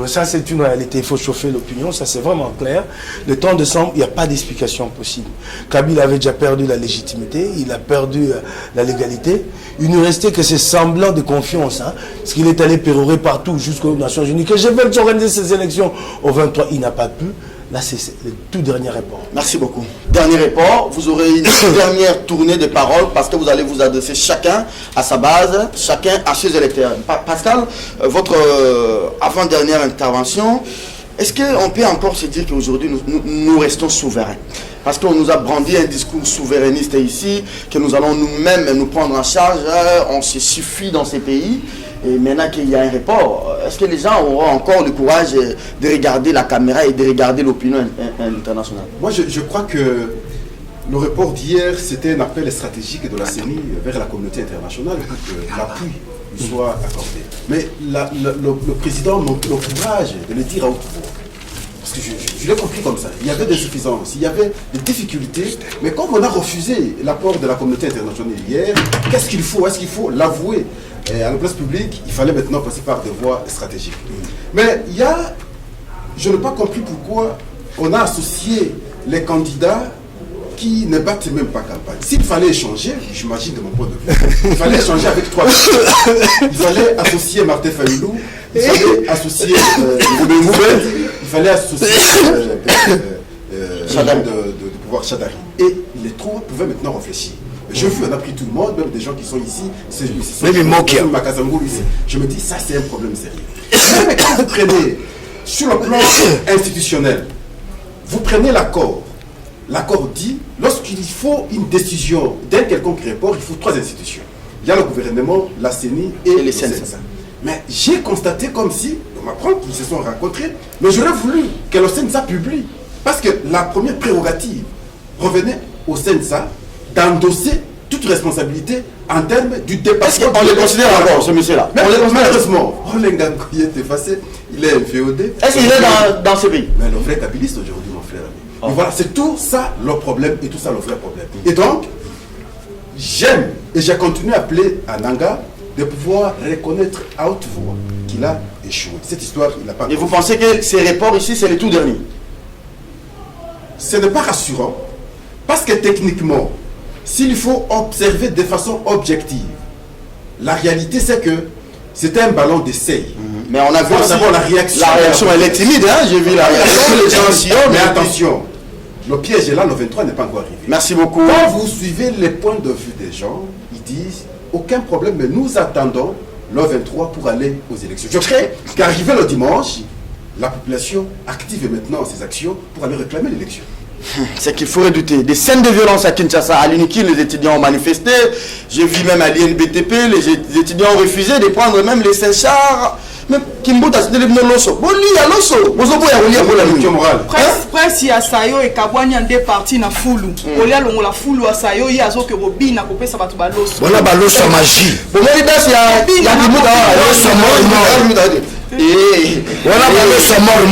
Ça, c'est une réalité. Il faut chauffer l'opinion. Ça, c'est vraiment clair. Le 30 décembre, il n'y a pas d'explication possible. Kabila avait déjà perdu la légitimité. Il a perdu la légalité. Il ne restait que ces semblants de confiance. Parce qu'il est allé pérorer partout jusqu'aux Nations Unies. Que je vais organiser ces élections au 23. Il n'a pas pu. Là, c'est le tout dernier report. Merci beaucoup. Dernier report, vous aurez une dernière tournée de paroles parce que vous allez vous adresser chacun à sa base, chacun à ses électeurs. Pascal, votre avant-dernière intervention Est-ce qu'on peut encore se dire qu'aujourd'hui nous restons souverains? Parce qu'on nous a brandi un discours souverainiste ici, que nous allons nous-mêmes nous prendre en charge, on se suffit dans ces pays. Et maintenant qu'il y a un report, est-ce que les gens auront encore le courage de regarder la caméra et de regarder l'opinion internationale? Moi, je crois que le report d'hier, c'était un appel stratégique de la CENI vers la communauté internationale pour que l'appui soit accordé. Mais le président manque le courage de le dire à haute voix. Parce que je l'ai compris comme ça. Il y avait des insuffisances, il y avait des difficultés. Mais comme on a refusé l'apport de la communauté internationale hier, qu'est-ce qu'il faut? Est-ce qu'il faut l'avouer à la place publique? Il fallait maintenant passer par des voies stratégiques. Mais il y a... Je n'ai pas compris pourquoi on a associé les candidats qui ne battent même pas campagne. S'il fallait échanger, j'imagine de mon point de vue, il fallait échanger avec trois personnes. Il fallait associer Martin Fayoulou, il fallait associer il fallait associer de pouvoir Chadari. Et les trois pouvaient maintenant réfléchir. J'ai vu, on a pris tout le monde, même des gens qui sont ici. Je me dis, ça c'est un problème sérieux. Mais quand vous prenez, sur le plan institutionnel, vous prenez l'accord. L'accord dit, lorsqu'il faut une décision d'un quelconque report, il faut trois institutions. Il y a le gouvernement, la CENI et le CENSA. Mais j'ai constaté comme si, on m'apprend qu'ils se sont rencontrés, mais j'aurais voulu que le CENSA publie. Parce que la première prérogative revenait au CENSA d'endosser toute responsabilité en termes du dépassement. Est-ce qu'on le considère encore, ce monsieur-là? Malheureusement, Olengankoye est effacé, il est féodé. Est-ce qu'il est dans ce pays? Mais le vrai kabiliste aujourd'hui, mon frère. Oh. Et voilà, c'est tout ça le problème et tout ça le vrai problème. Et donc, j'aime et j'ai continué à appeler à Nanga de pouvoir reconnaître à haute voix qu'il a échoué. Cette histoire, il n'a pas... Et vous pensez que ces reports ici, c'est le tout dernier? Ce n'est pas rassurant, parce que techniquement, s'il faut observer de façon objective, la réalité c'est que c'était un ballon d'essai. Mais on a vu d'abord la réaction. La réaction, elle est timide, hein? J'ai vu la réaction, les gens sillonnent. Mais attention, le piège est là, le 23 n'est pas encore arrivé. Merci beaucoup. Quand vous suivez les points de vue des gens, ils disent aucun problème, mais nous attendons le 23 pour aller aux élections. Je crois qu'arrivé le dimanche, la population active maintenant ses actions pour aller réclamer l'élection. C'est qu'il faut redouter. Des scènes de violence à Kinshasa, à l'UNIKI, les étudiants ont manifesté. J'ai vu même à l'INBTP, les étudiants ont refusé de prendre même les 5 chars. Même Kimbuta, c'était le loso. Boli à loso. Vous avez la morale. Presse ya sayo et kabwani en deux parties na fulu. Olia longo la fulu à sayo ya zo ke robi na kopesa batu ba loso. Voilà ba loso magie. Bon moi libère ya Kimbuta loso mort. Et voilà ba loso mort.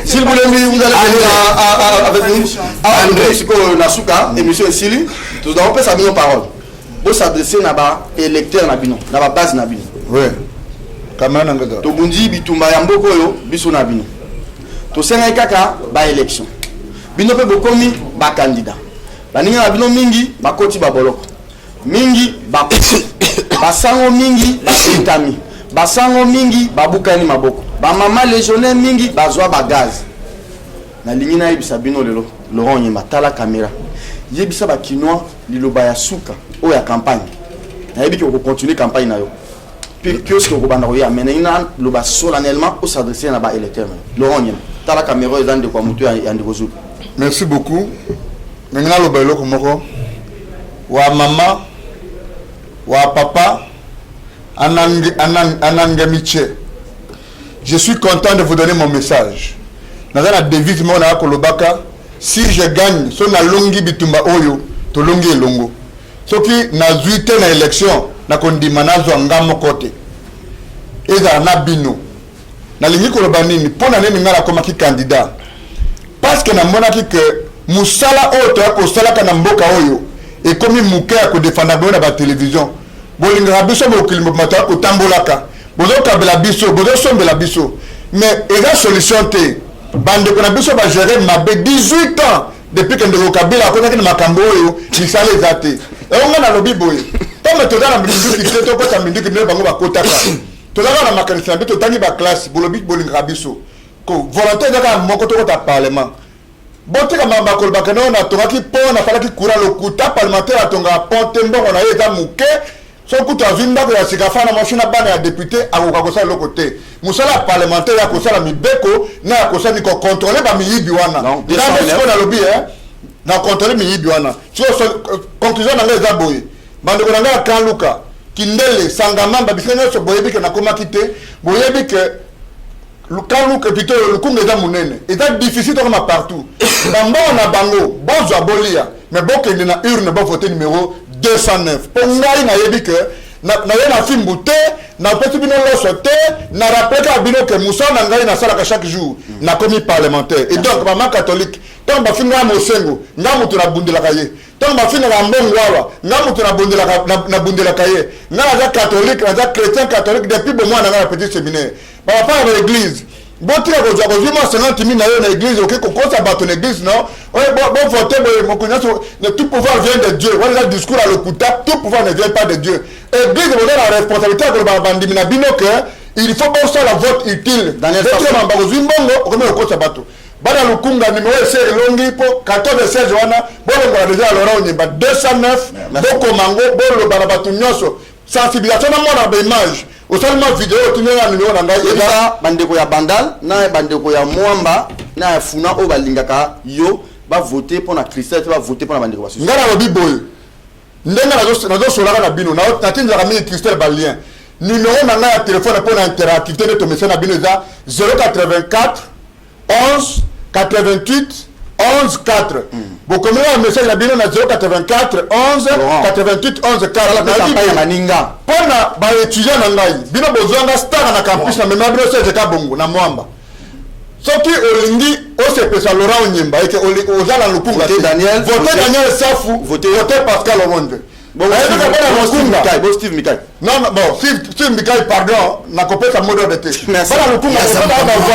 Si vous voulez, vous allez venir avec nous à André Siko Nasuka, émission Sili. Nous avons fait sa bonne parole. Vous s'adressez à la électeur Nabino, à la base Nabino. Oui. Comment on a Tobundi bitumba yamboko yo biso Nabino. To senga kaka ba élection. Bino pe bokomi ba candidat. Baninga Nabino mingi ba koti ba boloko. Mingi ba basango mingi ba itami. Basango mingi ba bukani maboko. Ba mama légionnaire mingi bazwa ba gaz. Na lingina yebisa bino lelo Laurent Nyema tala caméra. Yebisa ba kinois liloba ya suka o ya campagne. Na yebi ko continuer campagne na yo. Puis que ce que vous banda ya menina loba solennellement au s'adresser na ba électeur. Laurent Nyema tala caméra ezan de kwa mutu ya ndikozu. Merci beaucoup. Maintenant loba eloko moko wa mama wa papa Anangamiche. Je suis content de vous donner mon message. Dans la devise mona kolobaka, si je gagne, so na longi bitumba oyo, to longi elongo. Soki na zuite na élection, na kondimana zo ngamo kote. Eza na bino. Na lingi kolobanini, pona neni ngala koma ki candidat. Parce que na mona ki que musala oyo to ko sala kana mboka oyo, et comme muke ya ko défendre na ba télévision. Bolinga biso mo kilimo mata ko tambolaka. Bozo kabela biso, bozo sombela biso. Mais il y a solution té. Bande ko na biso ba gérer mabe 18 ans depuis que ndeko kabila ko na makambo yo, ni sale zate. Et on na lobi boye. Comme to na mbindu ki teto ko tambindu ki ne bango ba kotaka. To na makanisa bi to tani ba classe, bolobi bolinga biso. Ko volonté daga moko to ko ta parlement. Bote kama ba kolbaka na tonga ki pona fala ki kura lokuta parlementaire atonga ponte mbongo na yeza muke. soki tozwi ndako ya sika fana machine bana ya député akoka kosala eloko te mosala parlementaire ya kosala mibeko na ya kosala nikokontrole bamiyibi wana ngambe sikoyo nalobi na kontrole miyibi wana conclusion na ngai eza boye bandeko na ngai ya kanluka kindele sangamamba bisika nyonso boyebi ke nakomaki te boyebi ke kanluka plutôt lukunga eza monene eza difficile tokoma partout bambongo na bango bozwa bolia mais bokende na urne bovote numéro 209 mpo ngai nayebi ke naye na fimbu te napesi bino loso te na rappelaka bino ke mosala na ngai nasalaka chaque jour nakomi parlementaire et donc mama catholique ntango bafinga mosengo nga moto nabundelaka ye ntango bafingaka mbongo awa nga moto nabundelaka ye nga naza catholique naza chrétien catholique depuis bomwana nga na petit séminaire bapapaka na église botika kozwa kozwi mwa 50 000 na yo na église oke kokosa bato na église non bovote boye mokonzi nyonso tout pouvoir vient de Dieu wana eza discours à lokuta tout pouvoir ne vient pas de Dieu église boza na responsabilité ya kolobaka bandimi na bino ke il faut bosala vote utile botikamamba kozwi mbongo okomi kokosa bato bana lukunga numéro ese elongi mpo 14 wana bolongola deja ya Laurent Onyemba 209 bokomango boloba na bato nyonso sensibilisation na mwana baimage osalima video otinela numéro na ngai eza bandeko ya bandal na bandeko ya mwamba na ya funa oyo balingaka yo bavote mpo na Christelle te bavote mpo na bandeko basusu ngai nalobi boye ndenge nazosolaka na bino natindelaka mingi Christelle balien numéro na ngai ya telefone mpo na interactivité nde tomese na bino eza 084 11 88 11 4 bokomela message na bino na 084 11 88 11 4 maninga mpona baétudiant na ngai bino bozwanga star na campus na mema bino sezeka bongo na mwamba soki olingi osepesa Laurent Onyemba eke oza na lukunga te vote Daniel Safu vote Pascal Omonde Steve Mikai non bon Steve Mikai pardon nakopesa modo de te bana lukunga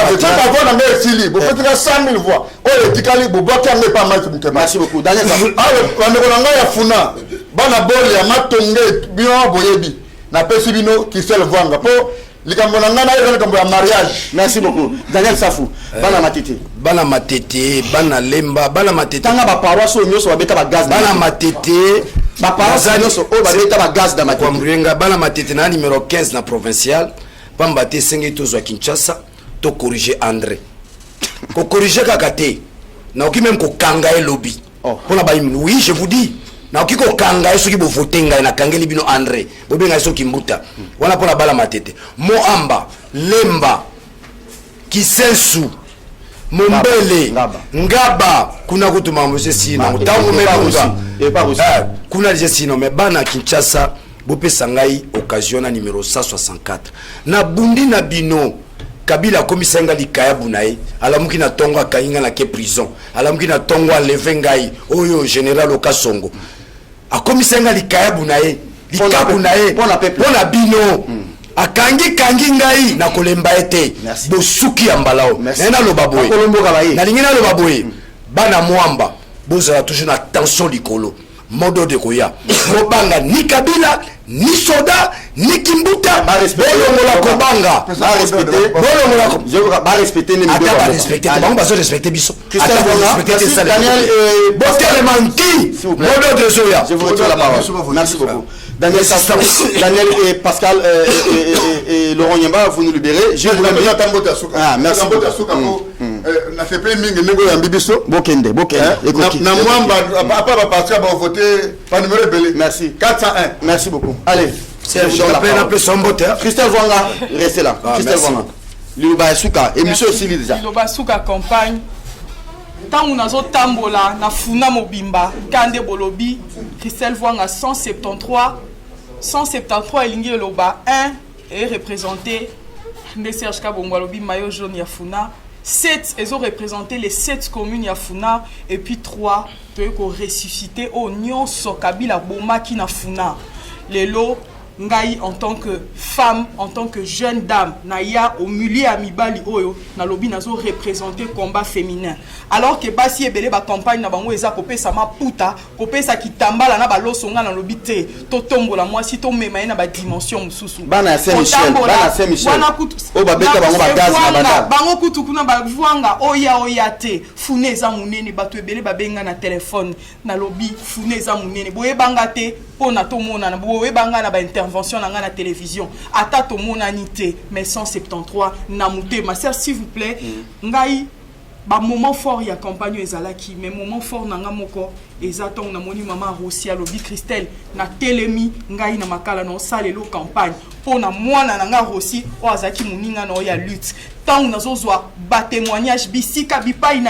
vote na ngai esili bofetika 100 000 voix oyo etikali bobwaki yango epa mai mutema merci beaucoup Daniel Safu bandeko na ngai ya funa bana boli ya matonge bino boyebi napesi bino Christelle Vwanga mpo likambo na ngai na likambo ya mariage merci beaucoup Daniel Safu bana matete bana lemba bana matete tanga ba paroisse nyonso babeta ba gaz bana matete ba paroisse nyonso oyo babeta ba gaz da matete kwa mrenga bana matete na numéro 15 na provincial pamba te sengi tozwa Kinshasa to corriger André ko corriger kaka te na oki même ko kanga elobi pona ba oui je vous dis na oki ko kanga eso ki bo voter ngai na kangeli bino André bobenga eso kimbuta wana pona bala matete Moamba Lemba Kisensu Mombele Ngaba kuna kutuma monsieur sino mutango mebuza kuna je sino me bana Kinshasa bopesa ngai occasion na numéro 164 na bundi na bino Kabila komisanga likayabu nae alamuki na tongo akainga na ke prison alamuki na tongo enlever ngai oyo général Okasongo akomisenga likayabu nae likabu nae pona bino akangi ngai na kolemba ete bosuki ya mbalao na loba boye na lingina loba boye bana mwamba bozala toujours na tension likolo modo de koya mobanga ni Kabila ni soda ni kimbuta bolongola kobanga ba respecter les médias ba respecter ba ba respecter biso Daniel Bosquet manki modo de soya je vous donne la parole merci beaucoup Daniel Daniel et Pascal et Laurent Onyemba vous nous libérez je vous remercie merci na fait plus mingi nego ya bibiso bokende na mwamba apa ba Pascal ba voter par numéro belé merci 401 merci beaucoup allez Christelle Vwanga restez là Christelle Vwanga Liloba Suka émission aussi déjà Liloba Suka campagne tant on a tambola na funa mobimba kande bolobi Christelle Vwanga 173 elingi Liloba 1 est représenté de Serge Kabongo lobi maillot jaune ya funa 7 ils ont représenté les 7 communes Yafuna et puis 3 pour ressusciter au Nyon Kabila Bomaki na Funa. Les lots ngai en tant que femme, en tant que jeune dame, naya au milieu à Mibali Oyo, na lobi nazo représenter combat féminin. Alors que basi ebele ba campagne na bango eza kopé sama puta, kopé sa kitambala na ba losonga na lobi te, to tombola moi si to mema na ba dimension mususu. Bana Saint-Michel, o ba beta bango ba gaz na banda. Bango kutu kuna ba Vwanga oya te, fune za munene bato ebele ba benga na téléphone na lobi fune za munene. Boye banga te pour na to mona na bowe banga na ba intervention na la télévision ata to mona nité mais 173 na muté ma sœur s'il vous plaît ngai ba moment fort ya campagne ezalaki mais moment fort nanga moko ezatong na moni mama Rosia lobi Christelle na telemi ngai na makala no salelo campagne pour na mwana nanga Rosi o azaki muninga no ya lutte tant na zozwa ba témoignage bisika bipai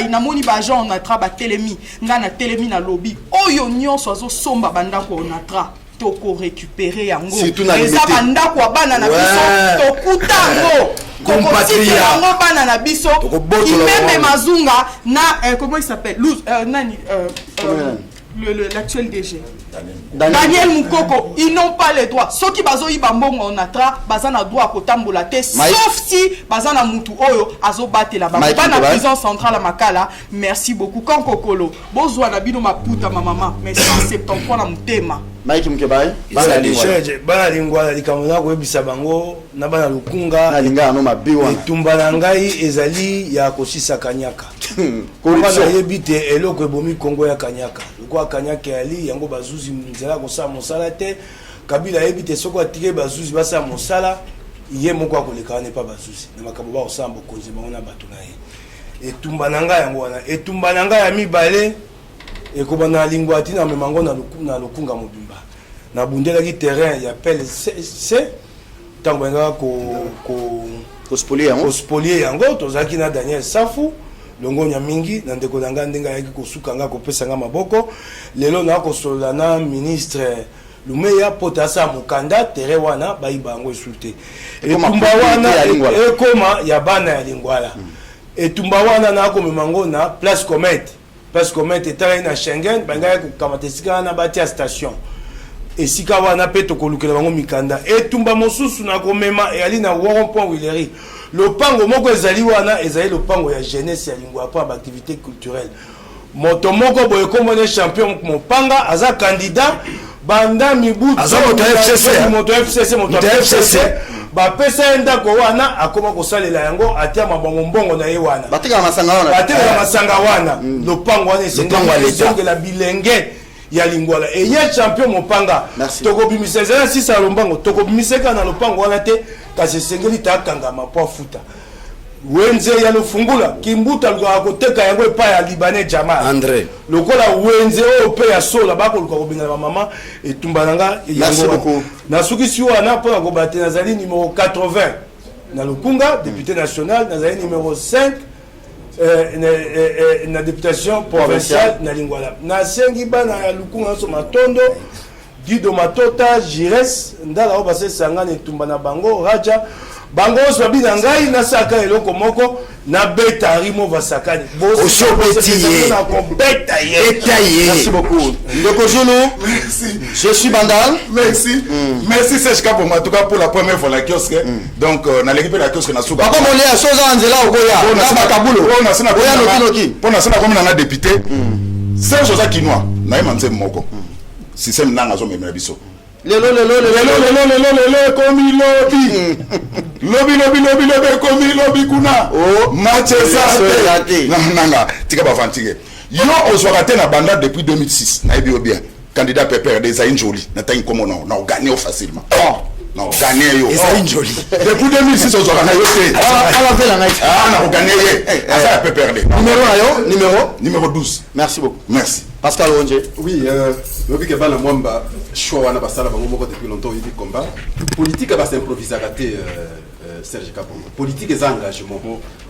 na moni ba agent na tra ba telemi nga na telemi na lobi oyo nyonso azo somba banda ko na tra toko récupérer yango eza banda ko bana na biso to kutango compatriote ngo bana na biso Kimembe Mazunga na comment il s'appelle nani l'actuel DG Daniel Mukoko, ils n'ont pas les droits. Ceux qui bazo ibambongo on atra bazana droit kotambola te sauf si bazana mutu oyo azo bate la bas na prison centrale à Makala. Merci beaucoup quand kokolo bozwa na bino maputa ma maman mais 173 na mutema Mike Mkebaye bana lisheje bana lingwala likamona ko ebisa bango na bana lukunga na linga no mabiwa etumba na ngai ezali ya kosisa kanyaka ko bana yebite eloko ebomi Kongo ya kanyaka kwa kanyaka yali yango bazuzi nzela ko sa mosala te Kabila yebite soko atike bazuzi basa mosala ye moko akoleka ne pa bazuzi na makabo ba osambo konzi bango bato na ye etumba na ngai yango wana etumba na ngai ya mibale ekobana lingwa tina memango na lukunga mobimba na bundelaki terrain ya PLC tango benga ko spolier yango tozaki na Daniel Safu longo nya mingi na ndeko nanga ndenga yaki kosuka nga kopesa nga maboko lelo na kosola na ministre Lumeya potasa mukanda terrain wana baibango esulte etumba wana ekoma ya bana ya lingwala etumba wana na ko memango na place Comet etala na Schengen banga ko kamatesika na batia station esika wana pe to kolukela bango mikanda etumba mosusu na komema ali na rond-point Willery lopango moko ezali wana ezali lopango ya jeunesse ya lingwa pa ba activité culturelle moto moko boye komone champion mopanga aza candidat banda mibutu aza moto FCC ba pesa enda ko wana akoma kosalela yango atia mabongo mbongo na ye wana batika masanga wana lopango wana esenga la bilenge ya lingwala et ye champion mopanga toko bimiseza si sa lombango toko bimiseka na lopango wana te kasi sengeli ta kangama po futa wenze ya lofungula kimbuta luka koteka yango epa ya Libanais Jamal André lokola wenze o pe ya sola bako luka kobinga na mama etumba nanga yango na suki si wana po ko battre nazali numéro 80 na lukunga député national nazali numéro 5 na députation provinciale na lingwala na sengi bana ya lukunga so matondo Guido Matota Jires ndala o base sanga ne tumba na bango raja bango so bina ngai na saka eloko moko na beta rimo vasakani boso beti na beta ye merci beaucoup Ndeko Zulu merci je suis Bandal merci merci Serge Kapo en tout cas pour la première fois la kiosque donc na l'équipe la kiosque na suka papa molé a soza anzela ogoya na bakabulo on a sana comme na député Serge Oza Kinwa na emanze moko système nanga zo memela biso lelo komi lobi komi lobi kuna Manchester nanga tika ba fantige yo ozwaka te na banda depuis 2006 na ebi bien candidat PPR des Injoli na tangi comme on a gagné facilement non gagné yo Injoli depuis 2006 ozwaka na yo te na gagné asa PPR numéro 12 merci beaucoup merci Pascal Onje oui lobi ke bana mwamba choix wana basala bango moko depuis longtemps il combat politique ba s'improviser raté Serge Kapongo politique et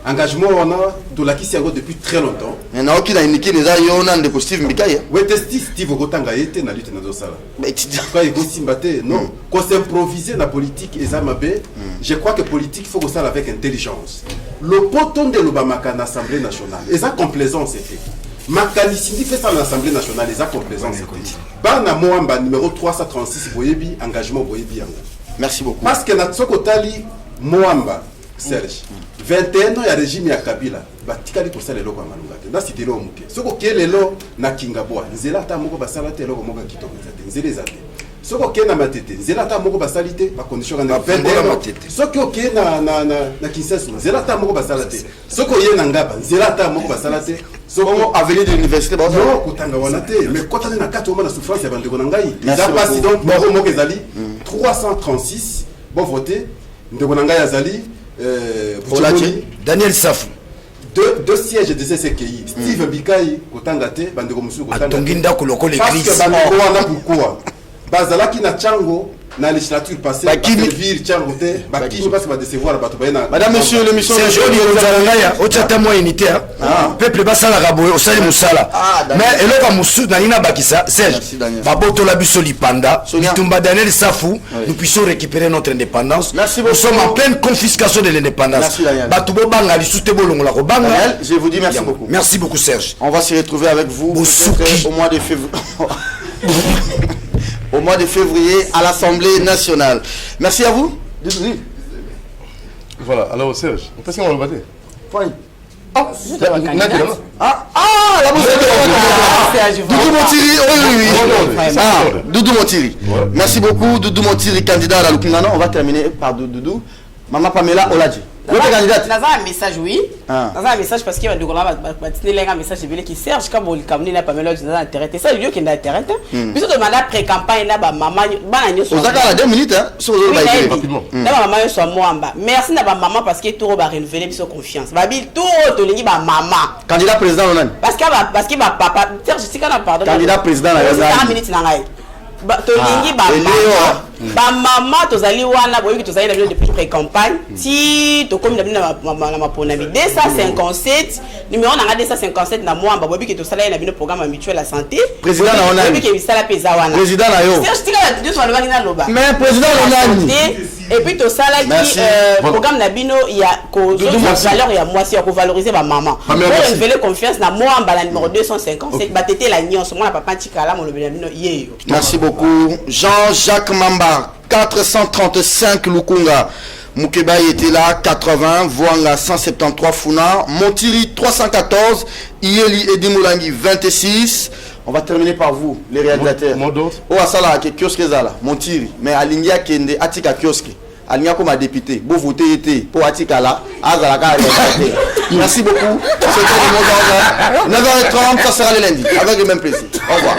engagement on a de la kisi depuis très longtemps mais na okina iniki neza yona ndeko Steve Mbikaya ouais testi Steve Okotanga était na lutte na do sala mais tu dis quoi il simbaté non qu'on s'improviser la politique et zamabe je crois que politique faut que ça avec intelligence le poton de l'Obamaka na Assemblée nationale et ça complaisance c'est fait Makanisindi fait ça à l'Assemblée nationale et ça complaisance c'est fait bana Moamba numéro 336 boyebi engagement boyebi yango merci beaucoup parce que na tsoko tali Moamba Serge 21 ans ya régime ya Kabila batikali ko sala loko malunga te na sitelo muke soko kelelo na Kingabwa nzela ta moko basala te loko moko kitoko te nzela ezate soko ke na matete nzela ta moko basali te ba condition kana 21 matete soko ke na Kinshasa nzela ta moko basala te soko ye na Ngaba nzela ta moko basala te Bon, avenir de l'université. Bon, non, Kotanga Wanate, mais quand on a 4 mois de souffrance, il y a des Gonangaï. Il y a Merci pas donc, bon, Mokezali, 336, bon voté, Ndegonangaï Azali, Daniel Safou. Deux sièges de CCKI. Steve Bikai, Kotangate, Bandego Moussou, Kotangate. Atonginda Koloko Parce l'église. que Bandego Wana pourquoi Bazalaki na Tchango, na législature passée, servir Tchango te, Bakini parce que va décevoir Bato Bayana. Madame, monsieur, l'émission. C'est joli, Ozalangaya, Ochata moi unité. Peuple Basala Raboye, Osali Moussala. Mais Eloka Moussou, Nanina Bakissa, Serge, Baboto Labuso Lipanda, Litumba Daniel Safou, nous puissions récupérer notre indépendance. Merci beaucoup. Nous sommes en pleine confiscation de l'indépendance. Merci Daniel. Batoubo Banga, Lissoutebo Longola Banga. Daniel, je vous dis merci beaucoup. Merci beaucoup, Serge. On va se retrouver avec vous au mois de février. Au mois de février à l'Assemblée nationale. Merci à vous. Voilà, alors Serge, on fait ce qu'on va le battre. Ah, la bouche de Doudou Montiri, oui. Ah, Doudou Montiri. Merci beaucoup, Doudou Montiri, candidat à la Lukungano. On va terminer par Doudou. Maman Pamela Oladji. Vous êtes candidate? Dans un message, oui. Dans un message, parce qu'il y a un message qui Serge, quand vous le n'a pas mis dans intérêt. C'est ça, le lieu qui est d'intérêt. Puis, on demande pré-campagne, là, maman, vous avez 2 minutes, hein? Sur le rapidement. Maman, soit moi, merci, maman, parce que tout va renouveler sa confiance. Babil, tout, tout le maman. Candidat président, on a. Parce qu'il va papa. Serge, je sais qu'on a pardon. Candidat président, on a. 1 minute, tolingi ba mama tozali wana boyoki tozali na depuis pré-campagne si tokomi na mapona 257 numéro na 257 na mwamba boyoki tosala na bino programme mutuelle la santé président na ona boyoki bisala peza wana président na yo c'est tika la deux soit na loba mais président na nani et puis tosala qui programme na bino ya ko valeur ya mwasi ya ko valoriser ba mama pour révéler confiance na mwamba la numéro 257 batete la nyonso mwana papa tikala mo lobela bino yeyo. Merci beaucoup Jean-Jacques Mamba 435 Lukunga Mukeba était là 80 Vuanga 173 Funa Montiri 314 Ieli Edimoulangi 26. On va terminer par vous les réalisateurs. Oh asala ke kiosque zala Montiri mais alingia kende atika kiosque alingia comme député beau voter était pour atika là azala ka réalisateur. Merci beaucoup. C'était le mot d'ordre. 9h30 ça sera le lundi avec le même plaisir. Au revoir.